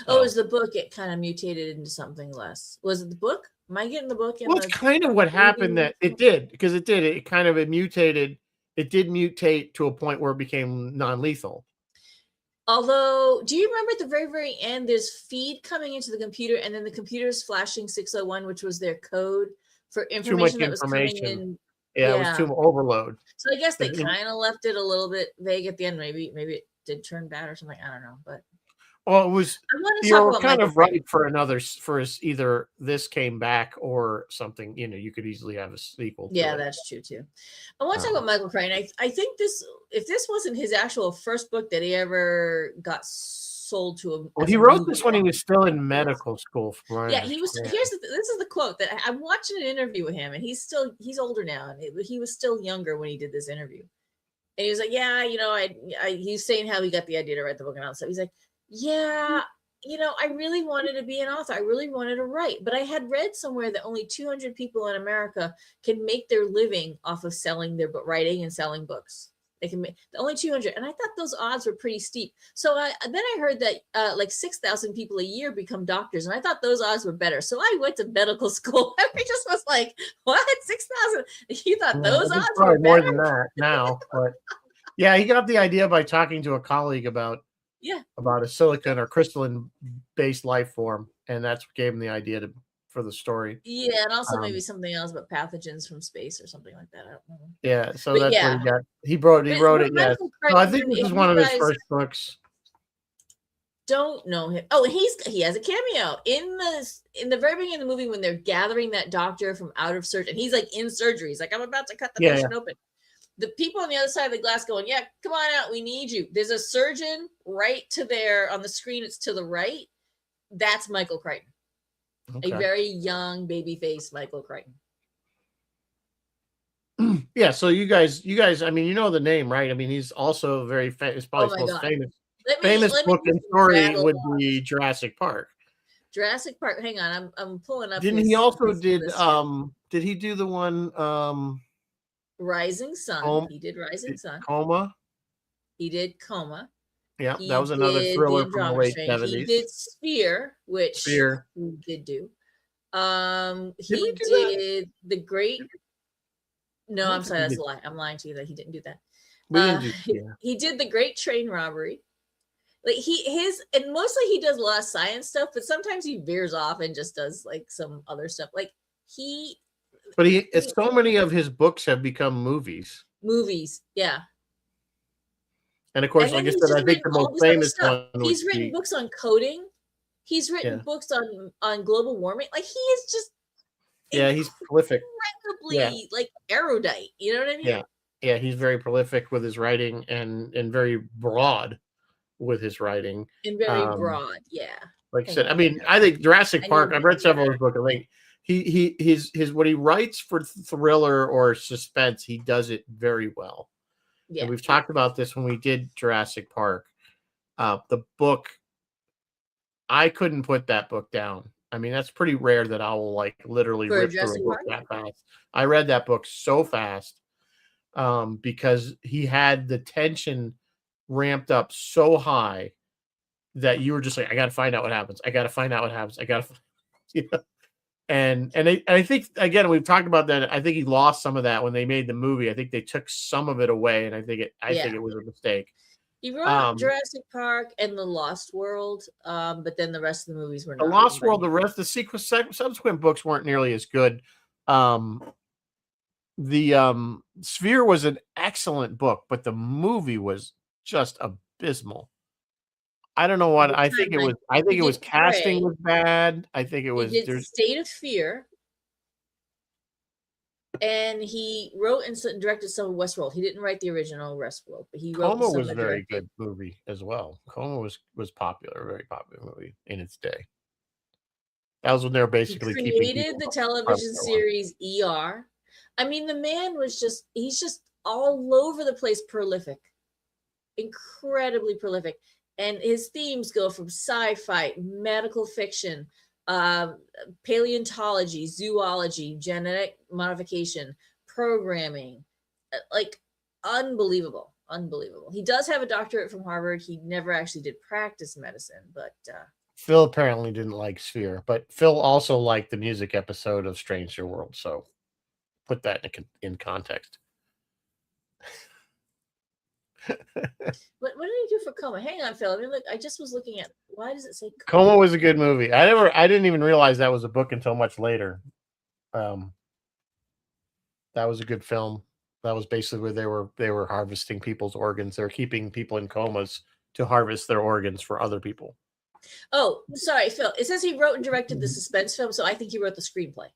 Oh, is the book? It kind of mutated into something less. Was it the book? Am I getting the book? Well, it's kind of what happened that it did because it did. It kind of mutated. It did mutate to a point where it became non-lethal. Although, do you remember at the very, very end, there's feed coming into the computer, and then the computer is flashing 601, which was their code for information that was coming in. Yeah, it was too much overload. So I guess they kind of left it a little bit vague at the end. Maybe it did turn bad or something. I don't know, but. Well, it was. You're kind of right for either this came back or something. You could easily have a sequel. Yeah, that's true too. I want to talk about Michael Crichton. I think if this wasn't his actual first book that he ever got sold to him. Well, he wrote this when he was still in medical school. Yeah, he was. Yeah. This is the quote that I'm watching an interview with him, and he's older now, and he was still younger when he did this interview. And he was like, yeah, he's saying how he got the idea to write the book and all that stuff. He's like, yeah, I really wanted to be an author. I really wanted to write, but I had read somewhere that only 200 people in America can make their living off of selling their writing and selling books. They can make only 200. And I thought those odds were pretty steep. So then I heard that like 6,000 people a year become doctors. And I thought those odds were better. So I went to medical school. I just was like, what? 6,000? You thought those odds were more than that now. But yeah, he got the idea by talking to a colleague about a silicon or crystalline based life form, and that's what gave him the idea for the story. Yeah, and also maybe something else about pathogens from space or something like that. I don't know. Yeah, so that's what he got. He wrote it. Yeah, so I think this is one of his first books. don't know him. Oh, and he has a cameo in the very beginning of the movie when they're gathering that doctor from out of surgery, and he's like in surgery. He's like, I'm about to cut the patient open. The people on the other side of the glass going, yeah, come on out, we need you. There's a surgeon right to there on the screen. It's to the right. That's Michael Crichton, a very young baby face Michael Crichton. Yeah, so you guys, I mean, you know the name, right? I mean, he's also very famous. Probably his most famous book and story would be Jurassic Park. Jurassic Park. Hang on, I'm pulling up. Didn't he also did he do the one Rising Sun? He did Rising Sun. Coma. He did Coma. Yeah, that was another thriller from the late 70s. He did Sphere, which he did do. He did The Great. No, I'm sorry, that's a lie. I'm lying to you that he didn't do that. He did The Great Train Robbery. Like and mostly he does a lot of science stuff, but sometimes he veers off and just does like some other stuff. Like so many of his books have become movies. Yeah. And of course, like I said, I think the most famous one. He's written books on coding. He's written books on global warming. Like he is just he's prolific. Incredibly like erudite. You know what I mean? Yeah, he's very prolific with his writing and very broad with his writing. And very broad, Like I said, I mean, I think Jurassic Park. I've read several of his books. I think his what he writes for thriller or suspense, he does it very well. Yeah, and we've talked about this when we did Jurassic Park. The book, I couldn't put that book down. I mean, that's pretty rare that I will like literally rip through a book that fast. I read that book so fast because he had the tension ramped up so high that you were just like, I got to find out what happens. I got to find out what happens. I got to, you know. And I think, again, we've talked about that. I think he lost some of that when they made the movie. I think they took some of it away, and I think it was a mistake. He wrote Jurassic Park and The Lost World, but then the rest of the movies were not. The Lost World, the rest, the subsequent books weren't nearly as good. The Sphere was an excellent book, but the movie was just abysmal. I don't know what I think it was. I think it was casting was bad. I think it was State of Fear, and he wrote and directed some of Westworld. He didn't write the original Westworld, but he wrote. Coma was a very good movie as well. Coma was popular, very popular movie in its day. That was when they were basically created the television series ER. I mean, the man was he's just all over the place, prolific, incredibly prolific. And his themes go from sci-fi, medical fiction, paleontology, zoology, genetic modification, programming, like unbelievable. He does have a doctorate from Harvard. He never actually did practice medicine, but Phil apparently didn't like Sphere, but Phil also liked the music episode of Stranger World. So put that in context. What did he do for Coma? Hang on, Phil. I mean, look, I just was looking at. Why does it say Coma was a good movie. I didn't even realize that was a book until much later. That was a good film. That was basically where they were harvesting people's organs. They were keeping people in comas to harvest their organs for other people. Oh, sorry, Phil. It says he wrote and directed the suspense film, so I think he wrote the screenplay.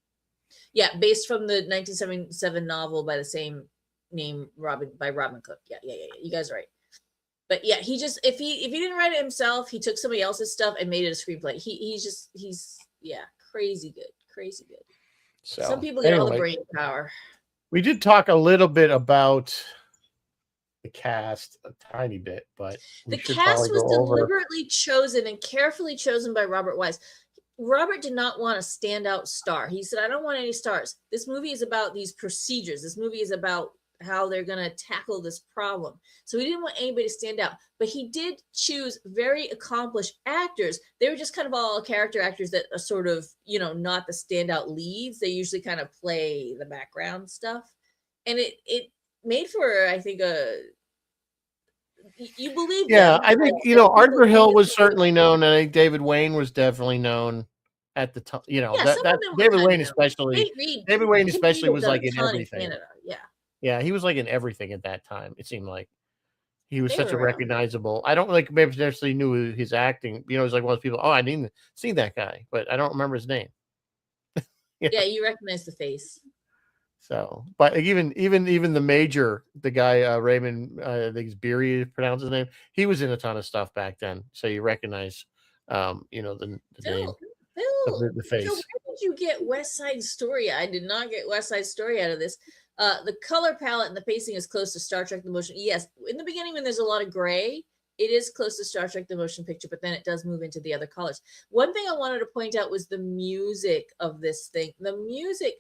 Yeah, based from the 1977 novel by the same name, by Robin Cook. Yeah. You guys are right. But yeah, he just if he didn't write it himself, he took somebody else's stuff and made it a screenplay. He's crazy good. So some people get all the brain power. We did talk a little bit about the cast, a tiny bit, but the cast was deliberately chosen and carefully chosen by Robert Wise. Robert did not want a standout star. He said, I don't want any stars. This movie is about these procedures. This movie is about how they're going to tackle this problem. So he didn't want anybody to stand out, but he did choose very accomplished actors. They were just kind of all character actors that are sort of, not the standout leads. They usually kind of play the background stuff. And it made for, I think, you believe. Yeah, I think, Arthur Hill was certainly known. And I think David Wayne was definitely known at the time. That David Wayne especially. David Wayne especially was like in everything. Yeah. Yeah, he was like in everything at that time. It seemed like He was They such were a around. recognizable. I don't like maybe necessarily knew his acting. You know, he's like one of those people. Oh, I didn't see that guy, but I don't remember his name. Yeah. Yeah, you recognize the face. So, but even the major, the guy Raymond, I think it's Beery, pronounce his name. He was in a ton of stuff back then, so you recognize, the name Phil, Phil, of the Phil, face. where did you get West Side Story? I did not get West Side Story out of this. The color palette and the pacing is close to Star Trek: The Motion. Yes, in the beginning when there's a lot of gray, it is close to Star Trek: The Motion Picture, but then it does move into the other colors. One thing I wanted to point out was the music of this thing. The music,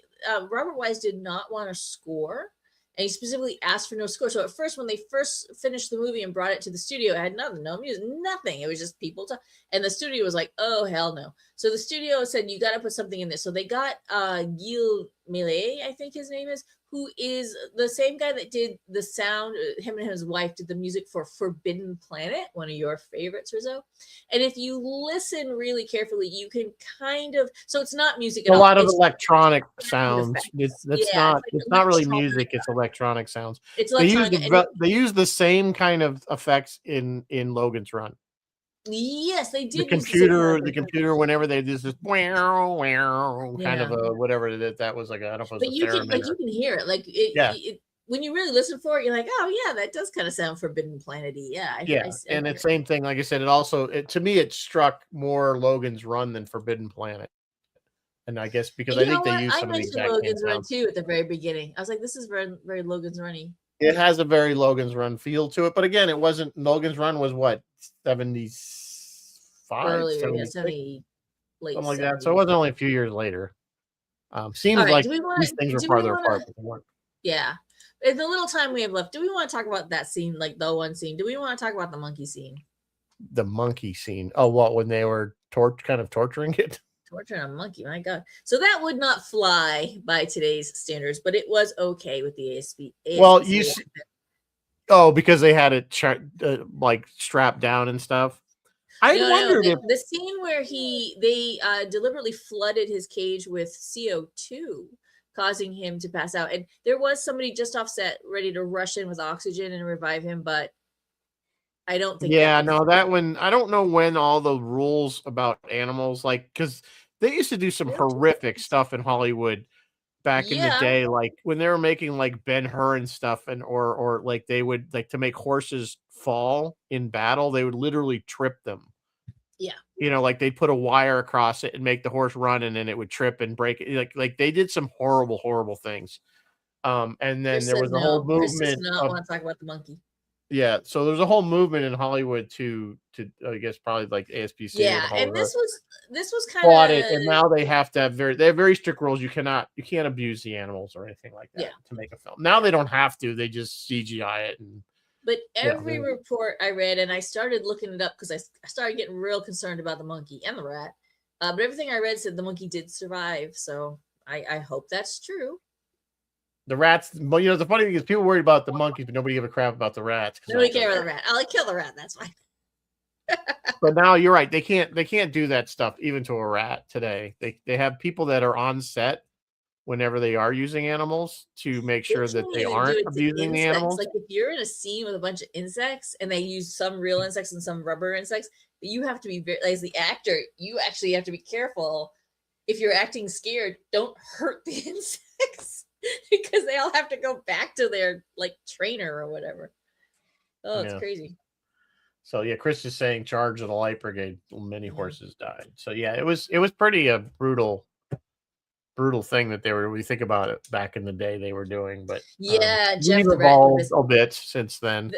Robert Wise did not want a score, and he specifically asked for no score. So at first, when they first finished the movie and brought it to the studio, it had nothing, no music, nothing. It was just people talking. And the studio was like, "Oh hell no!" So the studio said, "You got to put something in this." So they got Gil Millet, I think his name is, who is the same guy that did the sound. Him and his wife did the music for Forbidden Planet, one of your favorites, Rizzo. And if you listen really carefully, you can kind of. So it's not music at A all. lot of It's electronic sound sounds. effects. It's Yeah, not it's it's like not really electronic. music. It's electronic sounds. It's They use electronic, and it, they use the same kind of effects in Logan's Run. yes, they The did use the same computer, kind of. whenever they do this wow, wow, kind of Yeah. a whatever that was, like, I don't know if it was But a you can, theremin like, or you can hear it, like yeah, when you really listen for it, you're like, oh yeah, that does kind of sound Forbidden Planety. Yeah, yeah, I and hear it's it. same thing. Like I said, it also to me it struck more Logan's Run than Forbidden Planet, and I guess because And I you know think they what? use I some of the mentioned exact same Logan's Run sounds. too at the very beginning. I was like, this is very, very Logan's Runny. It has a very Logan's Run feel to it, but again, it wasn't. Logan's Run was what 75, Earlier, yeah, 76, 70, late something like that. So it 70s. wasn't only a few years later. All Seems right, like do we want these things to? are Do we farther want apart, to? but they weren't. Yeah, in the little time we have left, do we want to talk about that scene, like the one scene? Do we want to talk about the monkey scene? The monkey scene. Oh, what when they were kind of torturing it? Torturing a monkey, my god! So that would not fly by today's standards, but it was okay with the Well, ASPCA. because they had it like strapped down and stuff. I had No, wondered if the scene where they deliberately flooded his cage with CO2, causing him to pass out. And there was somebody just offset ready to rush in with oxygen and revive him, but I don't think that yeah, could. no, that one I don't know when all the rules about animals because they used to do some horrific stuff in Hollywood back in the Yeah, day, like when they were making like Ben-Hur and stuff, and or like they would like to make horses fall in battle, they would literally trip them. yeah. Like they'd put a wire across it and make the horse run, and then it would trip and break it. Like they did some horrible, horrible things. And then Chris there said was a whole no. Chris does movement not of want to talk about the monkey. yeah. So there's a whole movement in Hollywood to I guess probably like ASPCA or Yeah, the and whole this was kind fought it, of and now they have to have they have very strict rules. You can't abuse the animals or anything like yeah. that to make a film. Now they don't have to. They just CGI it and But yeah. every report I read, and I started looking it up because I started getting real concerned about the monkey and the rat. But everything I read said the monkey did survive, so I hope that's true. The rats, but the funny thing is people worried about the monkeys, but nobody give a crap about the rats. Nobody care about the rat. I'll kill the rat. That's fine. But now you're right. They can't do that stuff even to a rat today. They have people that are on set whenever they are using animals to make They sure that can't they even do aren't it to abusing the insects. animals. Like if you're in a scene with a bunch of insects and they use some real insects and some rubber insects, you have to be very, as the actor, you actually have to be careful. If you're acting scared, don't hurt the insects because they all have to go back to their like trainer or whatever. Oh, it's Yeah. crazy. So yeah, Chris is saying charge of the light brigade. Many Yeah. horses died. So yeah, it was pretty a brutal thing that they were. We think about it back in the day they were doing, but Yeah, we've Jeff the Rat evolved Abyss. a bit since then.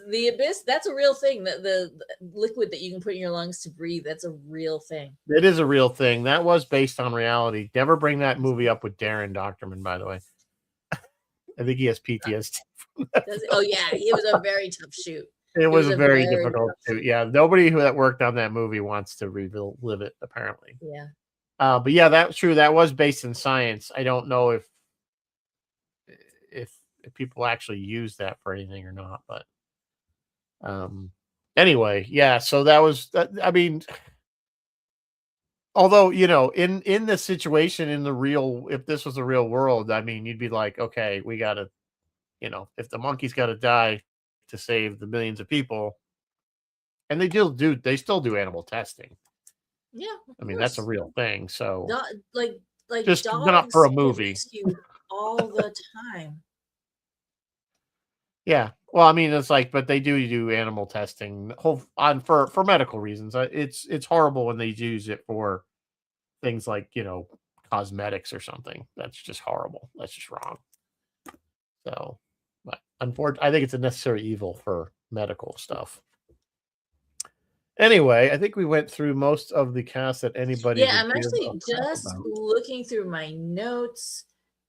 The abyss, that's a real thing. The liquid that you can put in your lungs to breathe, that's a real thing. It is a real thing. That was based on reality. Never bring that movie up with Darren Doctorman, by the way. I think he has PTSD. Oh yeah, it was a very tough shoot. It was a very very difficult shoot. Yeah, nobody that worked on that movie wants to relive it, apparently. Yeah. But yeah, that's true. That was based in science. I don't know if people actually use that for anything or not, but anyway, yeah. So that was. I mean, although in the situation in the real, if this was the real world, I mean, you'd be like, okay, we got to, if the monkey's got to die to save the millions of people. And they still do animal testing. Yeah, I mean, that's a real thing. So like just not for dogs a get movie. rescued all the time. Yeah. Well, I mean, it's like, but they do animal testing for medical reasons. It's horrible when they use it for things like, cosmetics or something. That's just horrible. That's just wrong. So, but unfortunately, I think it's a necessary evil for medical stuff. Anyway, I think we went through most of the cast that anybody Yeah, would I'm give actually a crap just about. looking through my notes.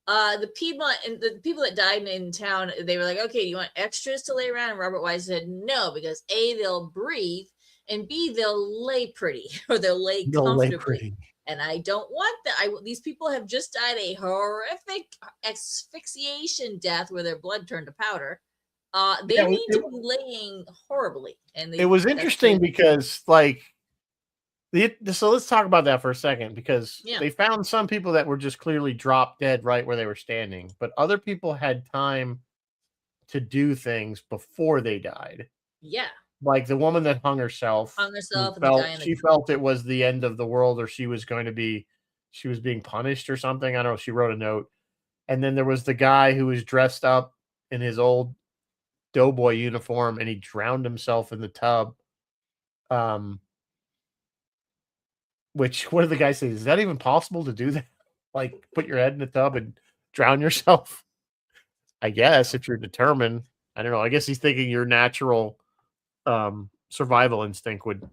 The Piedmont and the people that died in town, they were like, okay, do you want extras to lay around? And Robert Wise said no, because A, they'll breathe, and B, they'll lay pretty or they'll lay They'll lay comfortably. pretty. And I don't want that. These people have just died a horrific asphyxiation death where their blood turned to powder. They Yeah, need to be laying horribly. And it was interesting because, like, so let's talk about that for a second, because Yeah. they found some people that were just clearly dropped dead right where they were standing, but other people had time to do things before they died. Yeah. Like the woman that hung herself, And the guy in the she felt it was the end of the world, or she was being punished or something. I don't know. She wrote a note. And then there was the guy who was dressed up in his old doughboy uniform, and he drowned himself in the tub. Which, what did the guy say? Is that even possible to do that? Like, put your head in the tub and drown yourself? I guess if you're determined. I don't know. I guess he's thinking your natural survival instinct would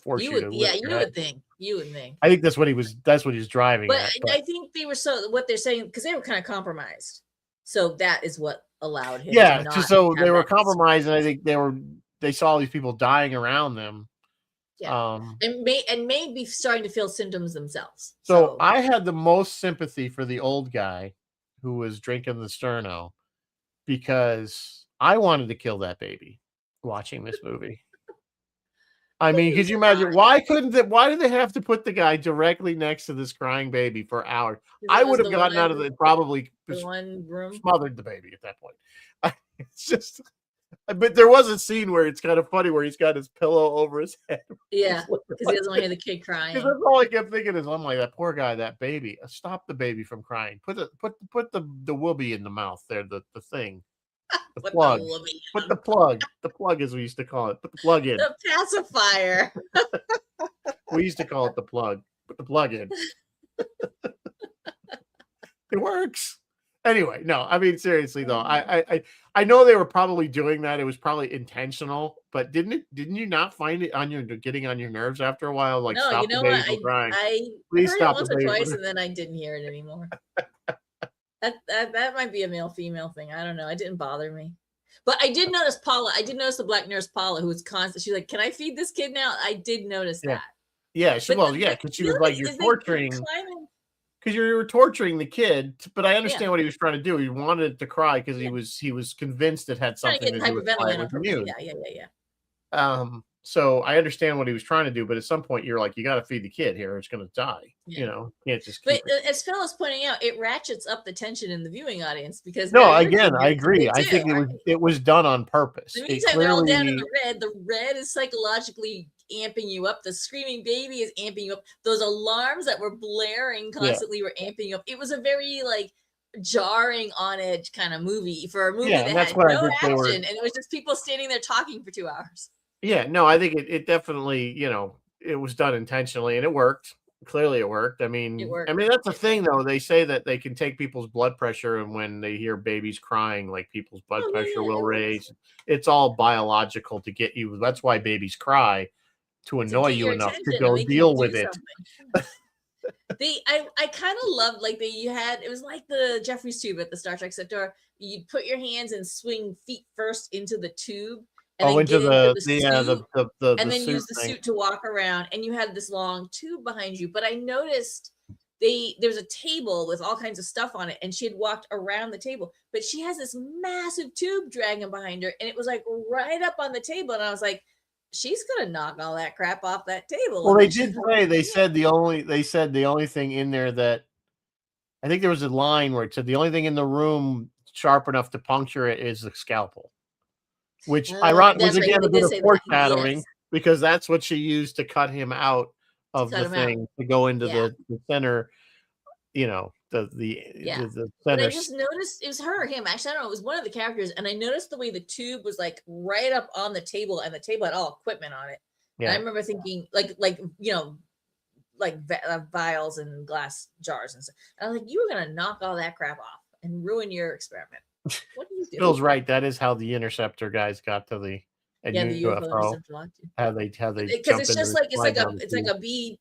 force you to lift your head. You would think. I think that's what he was driving But at. I think they were what they're saying, because they were kind of compromised. So that is what allowed him Yeah, to not so have they were that compromised, and I think they saw all these people dying around them. Yeah. And may be starting to feel symptoms themselves. So I had the most sympathy for the old guy who was drinking the Sterno, because I wanted to kill that baby watching this movie. I mean, could you imagine? Why did they have to put the guy directly next to this crying baby for hours? I would have gotten out of it, probably one room, smothered the baby at that point. It's just, but there was a scene where it's kind of funny where he's got his pillow over his head. Yeah, because he doesn't want to hear the kid crying. Because that's all I kept thinking is, I'm like, that poor guy, that baby. Stop the baby from crying. Put the whoopee in the mouth there, the thing. The plug. Put the plug. The plug, as we used to call it. Put the plug in. The pacifier. We used to call it the plug. Put the plug in. It works. Anyway, no, I mean, seriously though, I know they were probably doing that. It was probably intentional, but didn't you not find it getting on your nerves after a while? Like, no, stop you know the baby what? from crying. Please stop it once or twice, and then I didn't hear it anymore. That might be a male-female thing. I don't know. It didn't bother me. But I did notice Paula. I did notice the black nurse Paula, who was constant. She's like, "Can I feed this kid now?" I did notice that. Yeah, because she was like, "You're torturing." Because you were torturing the kid, but I understand what he was trying to do. He wanted it to cry because he was convinced it had something to do with why it was immune. Yeah. So I understand what he was trying to do, but at some point you're like, you got to feed the kid here; it's going to die. Yeah. You can't just. But as Phil is pointing out, it ratchets up the tension in the viewing audience, because again, I agree. I think it was done on purpose. The meantime, they're all down in the red is psychologically amping you up. The screaming baby is amping you up. Those alarms that were blaring constantly were amping you up. It was a very jarring, on edge kind of movie for a movie that had no action, and it was just people standing there talking for 2 hours. Yeah, no, I think it definitely, it was done intentionally, and it worked. Clearly it worked. I mean, that's the thing though. They say that they can take people's blood pressure, and when they hear babies crying, like, people's blood pressure will raise. It's all biological to get you. That's why babies cry, to annoy you enough to go deal with it. I kind of loved, it was like the Jeffries tube at the Star Trek set door. You'd put your hands and swing feet first into the tube. And into the suit, and then use the suit to walk around, and you had this long tube behind you. But I noticed there's a table with all kinds of stuff on it, and she had walked around the table, but she has this massive tube dragging behind her, and it was like right up on the table, and I was like, she's gonna knock all that crap off that table. Well, they did say they said the only thing in there that, I think there was a line where it said the only thing in the room sharp enough to puncture it is the scalpel. which Oh, was that's right. again They a bit did of say that. foreshadowing Yes, because that's what she used to cut him out to of cut the him out. thing to go into Yeah, the center, yeah. the But center. I just noticed it was her or him. Actually, I don't know. It was one of the characters, and I noticed the way the tube was like right up on the table, and the table had all equipment on it. And I Yeah, remember thinking, like vials and glass jars and stuff. And I was like, you were gonna knock all that crap off and ruin your experiment. What do you do? Phil's right. That is how the interceptor guys got to the Yeah, the UFO UFO. interceptor launch. How they Because jump it's into just the like slide down the it's like tube. a B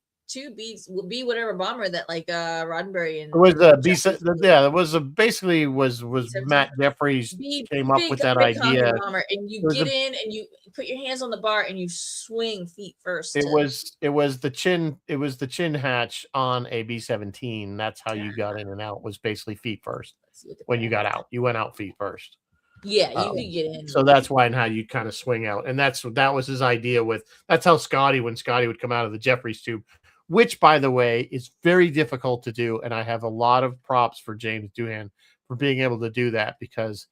whatever bomber that like Roddenberry It was a and B. Jeffries Yeah, it was basically was B-17. Matt Jeffries B came up big with that big idea. Conquer bomber, and you It was get a in and you put your hands on the bar and you swing feet first to it was the chin hatch on a B-17. That's how you got in and out. Was basically feet first. let's look at When you that. got out, you went out feet first. Yeah, you could get in. So that's why and how you kind of swing out, and that was his idea. That's how when Scotty would come out of the Jeffries tube, which by the way is very difficult to do, and I have a lot of props for James Doohan for being able to do that because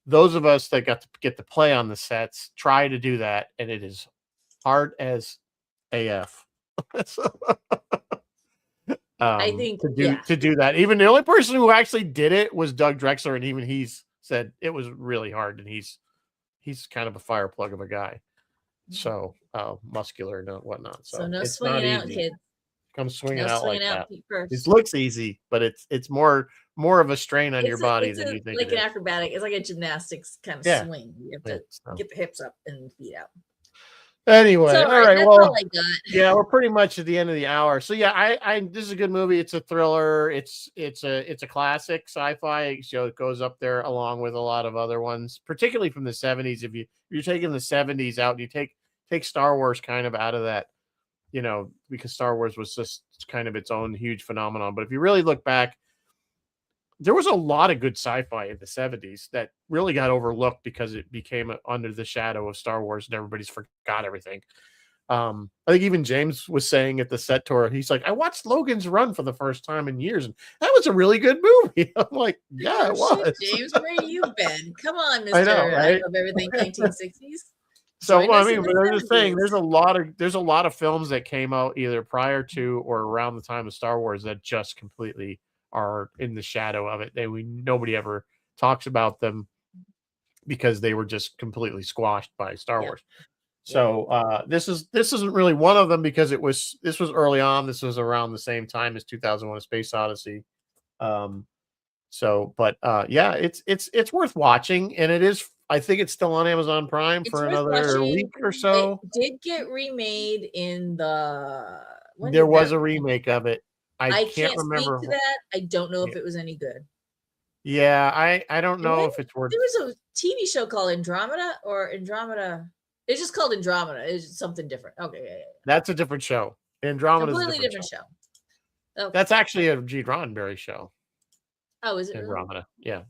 those of us that got to get to play on the sets try to do that, and it is hard as AF. I think To do that. Even the only person who actually did it was Doug Drexler, and even he's said it was really hard, and he's kind of a fire plug of a guy. So muscular and whatnot. So no it's not swinging out, easy. kids. Come swinging No out like swinging out that. feet first. It looks easy, but it's more of a strain on your body than you think. Like an acrobatic. It's like a gymnastics kind of swing. You have to get the hips up and feet out. Anyway, all right. That's Well, all I got. Yeah, we're pretty much at the end of the hour. So yeah, I this is a good movie. It's a thriller. It's a classic sci-fi. So it goes up there along with a lot of other ones, particularly from the 70s. If you're taking the 70s out, and you take Star Wars kind of out of that, because Star Wars was just kind of its own huge phenomenon. But if you really look back, there was a lot of good sci-fi in the 70s that really got overlooked because it became under the shadow of Star Wars and everybody's forgot everything. I think even James was saying at the set tour, he's like, I watched Logan's Run for the first time in years, and that was a really good movie. I'm like, yeah, it was. James, where you been? Come on, Mr. I know, right? I love everything 1960s. So Join us I in mean, the but I'm just saying 70s. there's a lot of films that came out either prior to or around the time of Star Wars that just completely are in the shadow of it. Nobody ever talks about them because they were just completely squashed by Star Wars. So this isn't really one of them because this was early on. This was around the same time as 2001: A Space Odyssey. Yeah, it's worth watching, and it is. I think it's still on Amazon Prime for another week or so. It did get remade in the. There was a remake of it. I can't remember. Speak to that. I don't know if it was any good. Yeah, I don't know if it's worth. There was a TV show called Andromeda or Andromeda. It's just called Andromeda. It's something different. Okay, yeah. That's a different show. Andromeda is a completely different show. Okay. That's actually a Gene Roddenberry show. Oh, is it Andromeda? Really? Yeah.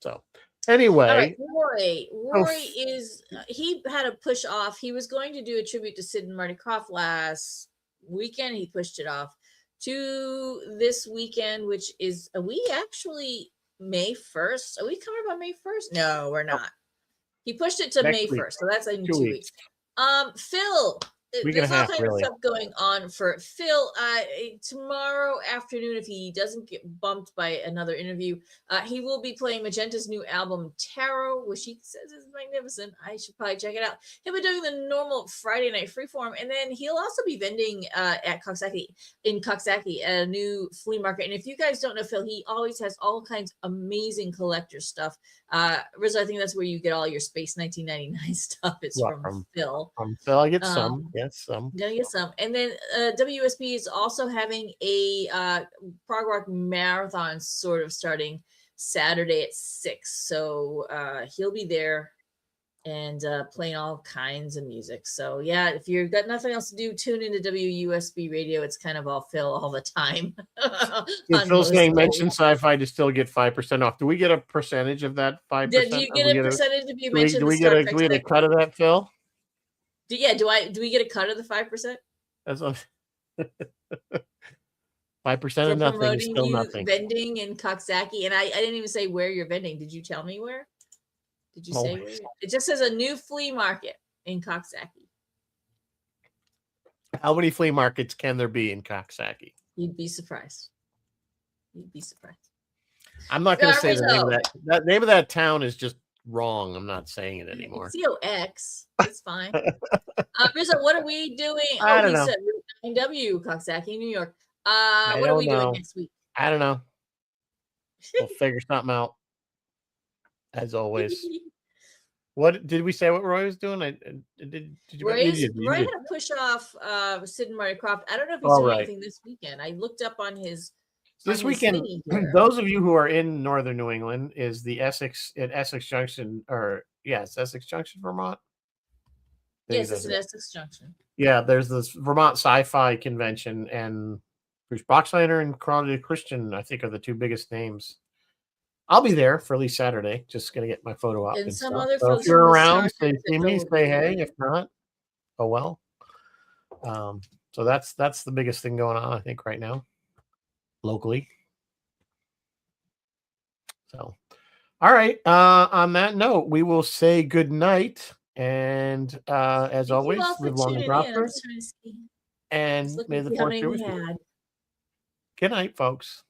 So anyway, Roy is he had to push off. He was going to do a tribute to Sid and Marty Krofft last weekend. He pushed it off to this weekend, which is actually May 1st. Are we coming up on May 1st? No, we're not. He pushed it to May 1st, so that's in 2 weeks. Phil, there's all kinds of stuff going on for Phil. Tomorrow afternoon, if he doesn't get bumped by another interview, he will be playing Magenta's new album, Tarot, which he says is magnificent. I should probably check it out. He'll be doing the normal Friday night freeform, and then he'll also be vending at Coxsackie at a new flea market. And if you guys don't know Phil, he always has all kinds of amazing collector stuff. Rizzo, I think that's where you get all your Space 1999 stuff. It's from Phil. From Phil, I get some. Yes, some. Yeah, get some. And then WSB is also having a prog rock marathon sort of starting Saturday at 6. So he'll be there and playing all kinds of music. So yeah, if you've got nothing else to do, tune into WUSB radio. It's kind of all Phil all the time. Phil's saying mention sci-fi to still get 5% off. Do we get a percentage of that 5%? Did you get a percentage if you mentioned? Do we get a cut of that, Phil? Do we get a cut of the 5%? That's 5% of nothing is still nothing. Vending in Coxsackie, and I didn't even say where you're vending. Did you tell me where? Did you say where? It just says a new flea market in Coxsackie. How many flea markets can there be in Coxsackie? You'd be surprised. You'd be surprised. I'm not going to say the name of that. That name of that town is just wrong. I'm not saying it anymore. COX. It's fine. Rizzo, what are we doing? I don't know. Said 9W, Coxsackie, New York. What are we doing next week? I don't know. We'll figure something out. As always. What did we say? What Roy was doing? Did you? Roy had to push off Sid and Marty Croft. I don't know if he's doing anything this weekend. I looked up on his. This weekend, those of you who are in northern New England, is the Essex Junction, it's Essex Junction, Vermont. Yes, it's in Essex Junction. Yeah, there's this Vermont Sci-Fi Convention, and Bruce Boxleiter and Michael Crichton, I think, are the two biggest names. I'll be there for at least Saturday. Just gonna get my photo up. And some other folks. If you're around, say me, say hey. If not, oh well. So that's the biggest thing going on, I think, right now, locally. So, all right. On that note, we will say good night, and as always, live long and prosper. And may the force be with you. Good night, folks.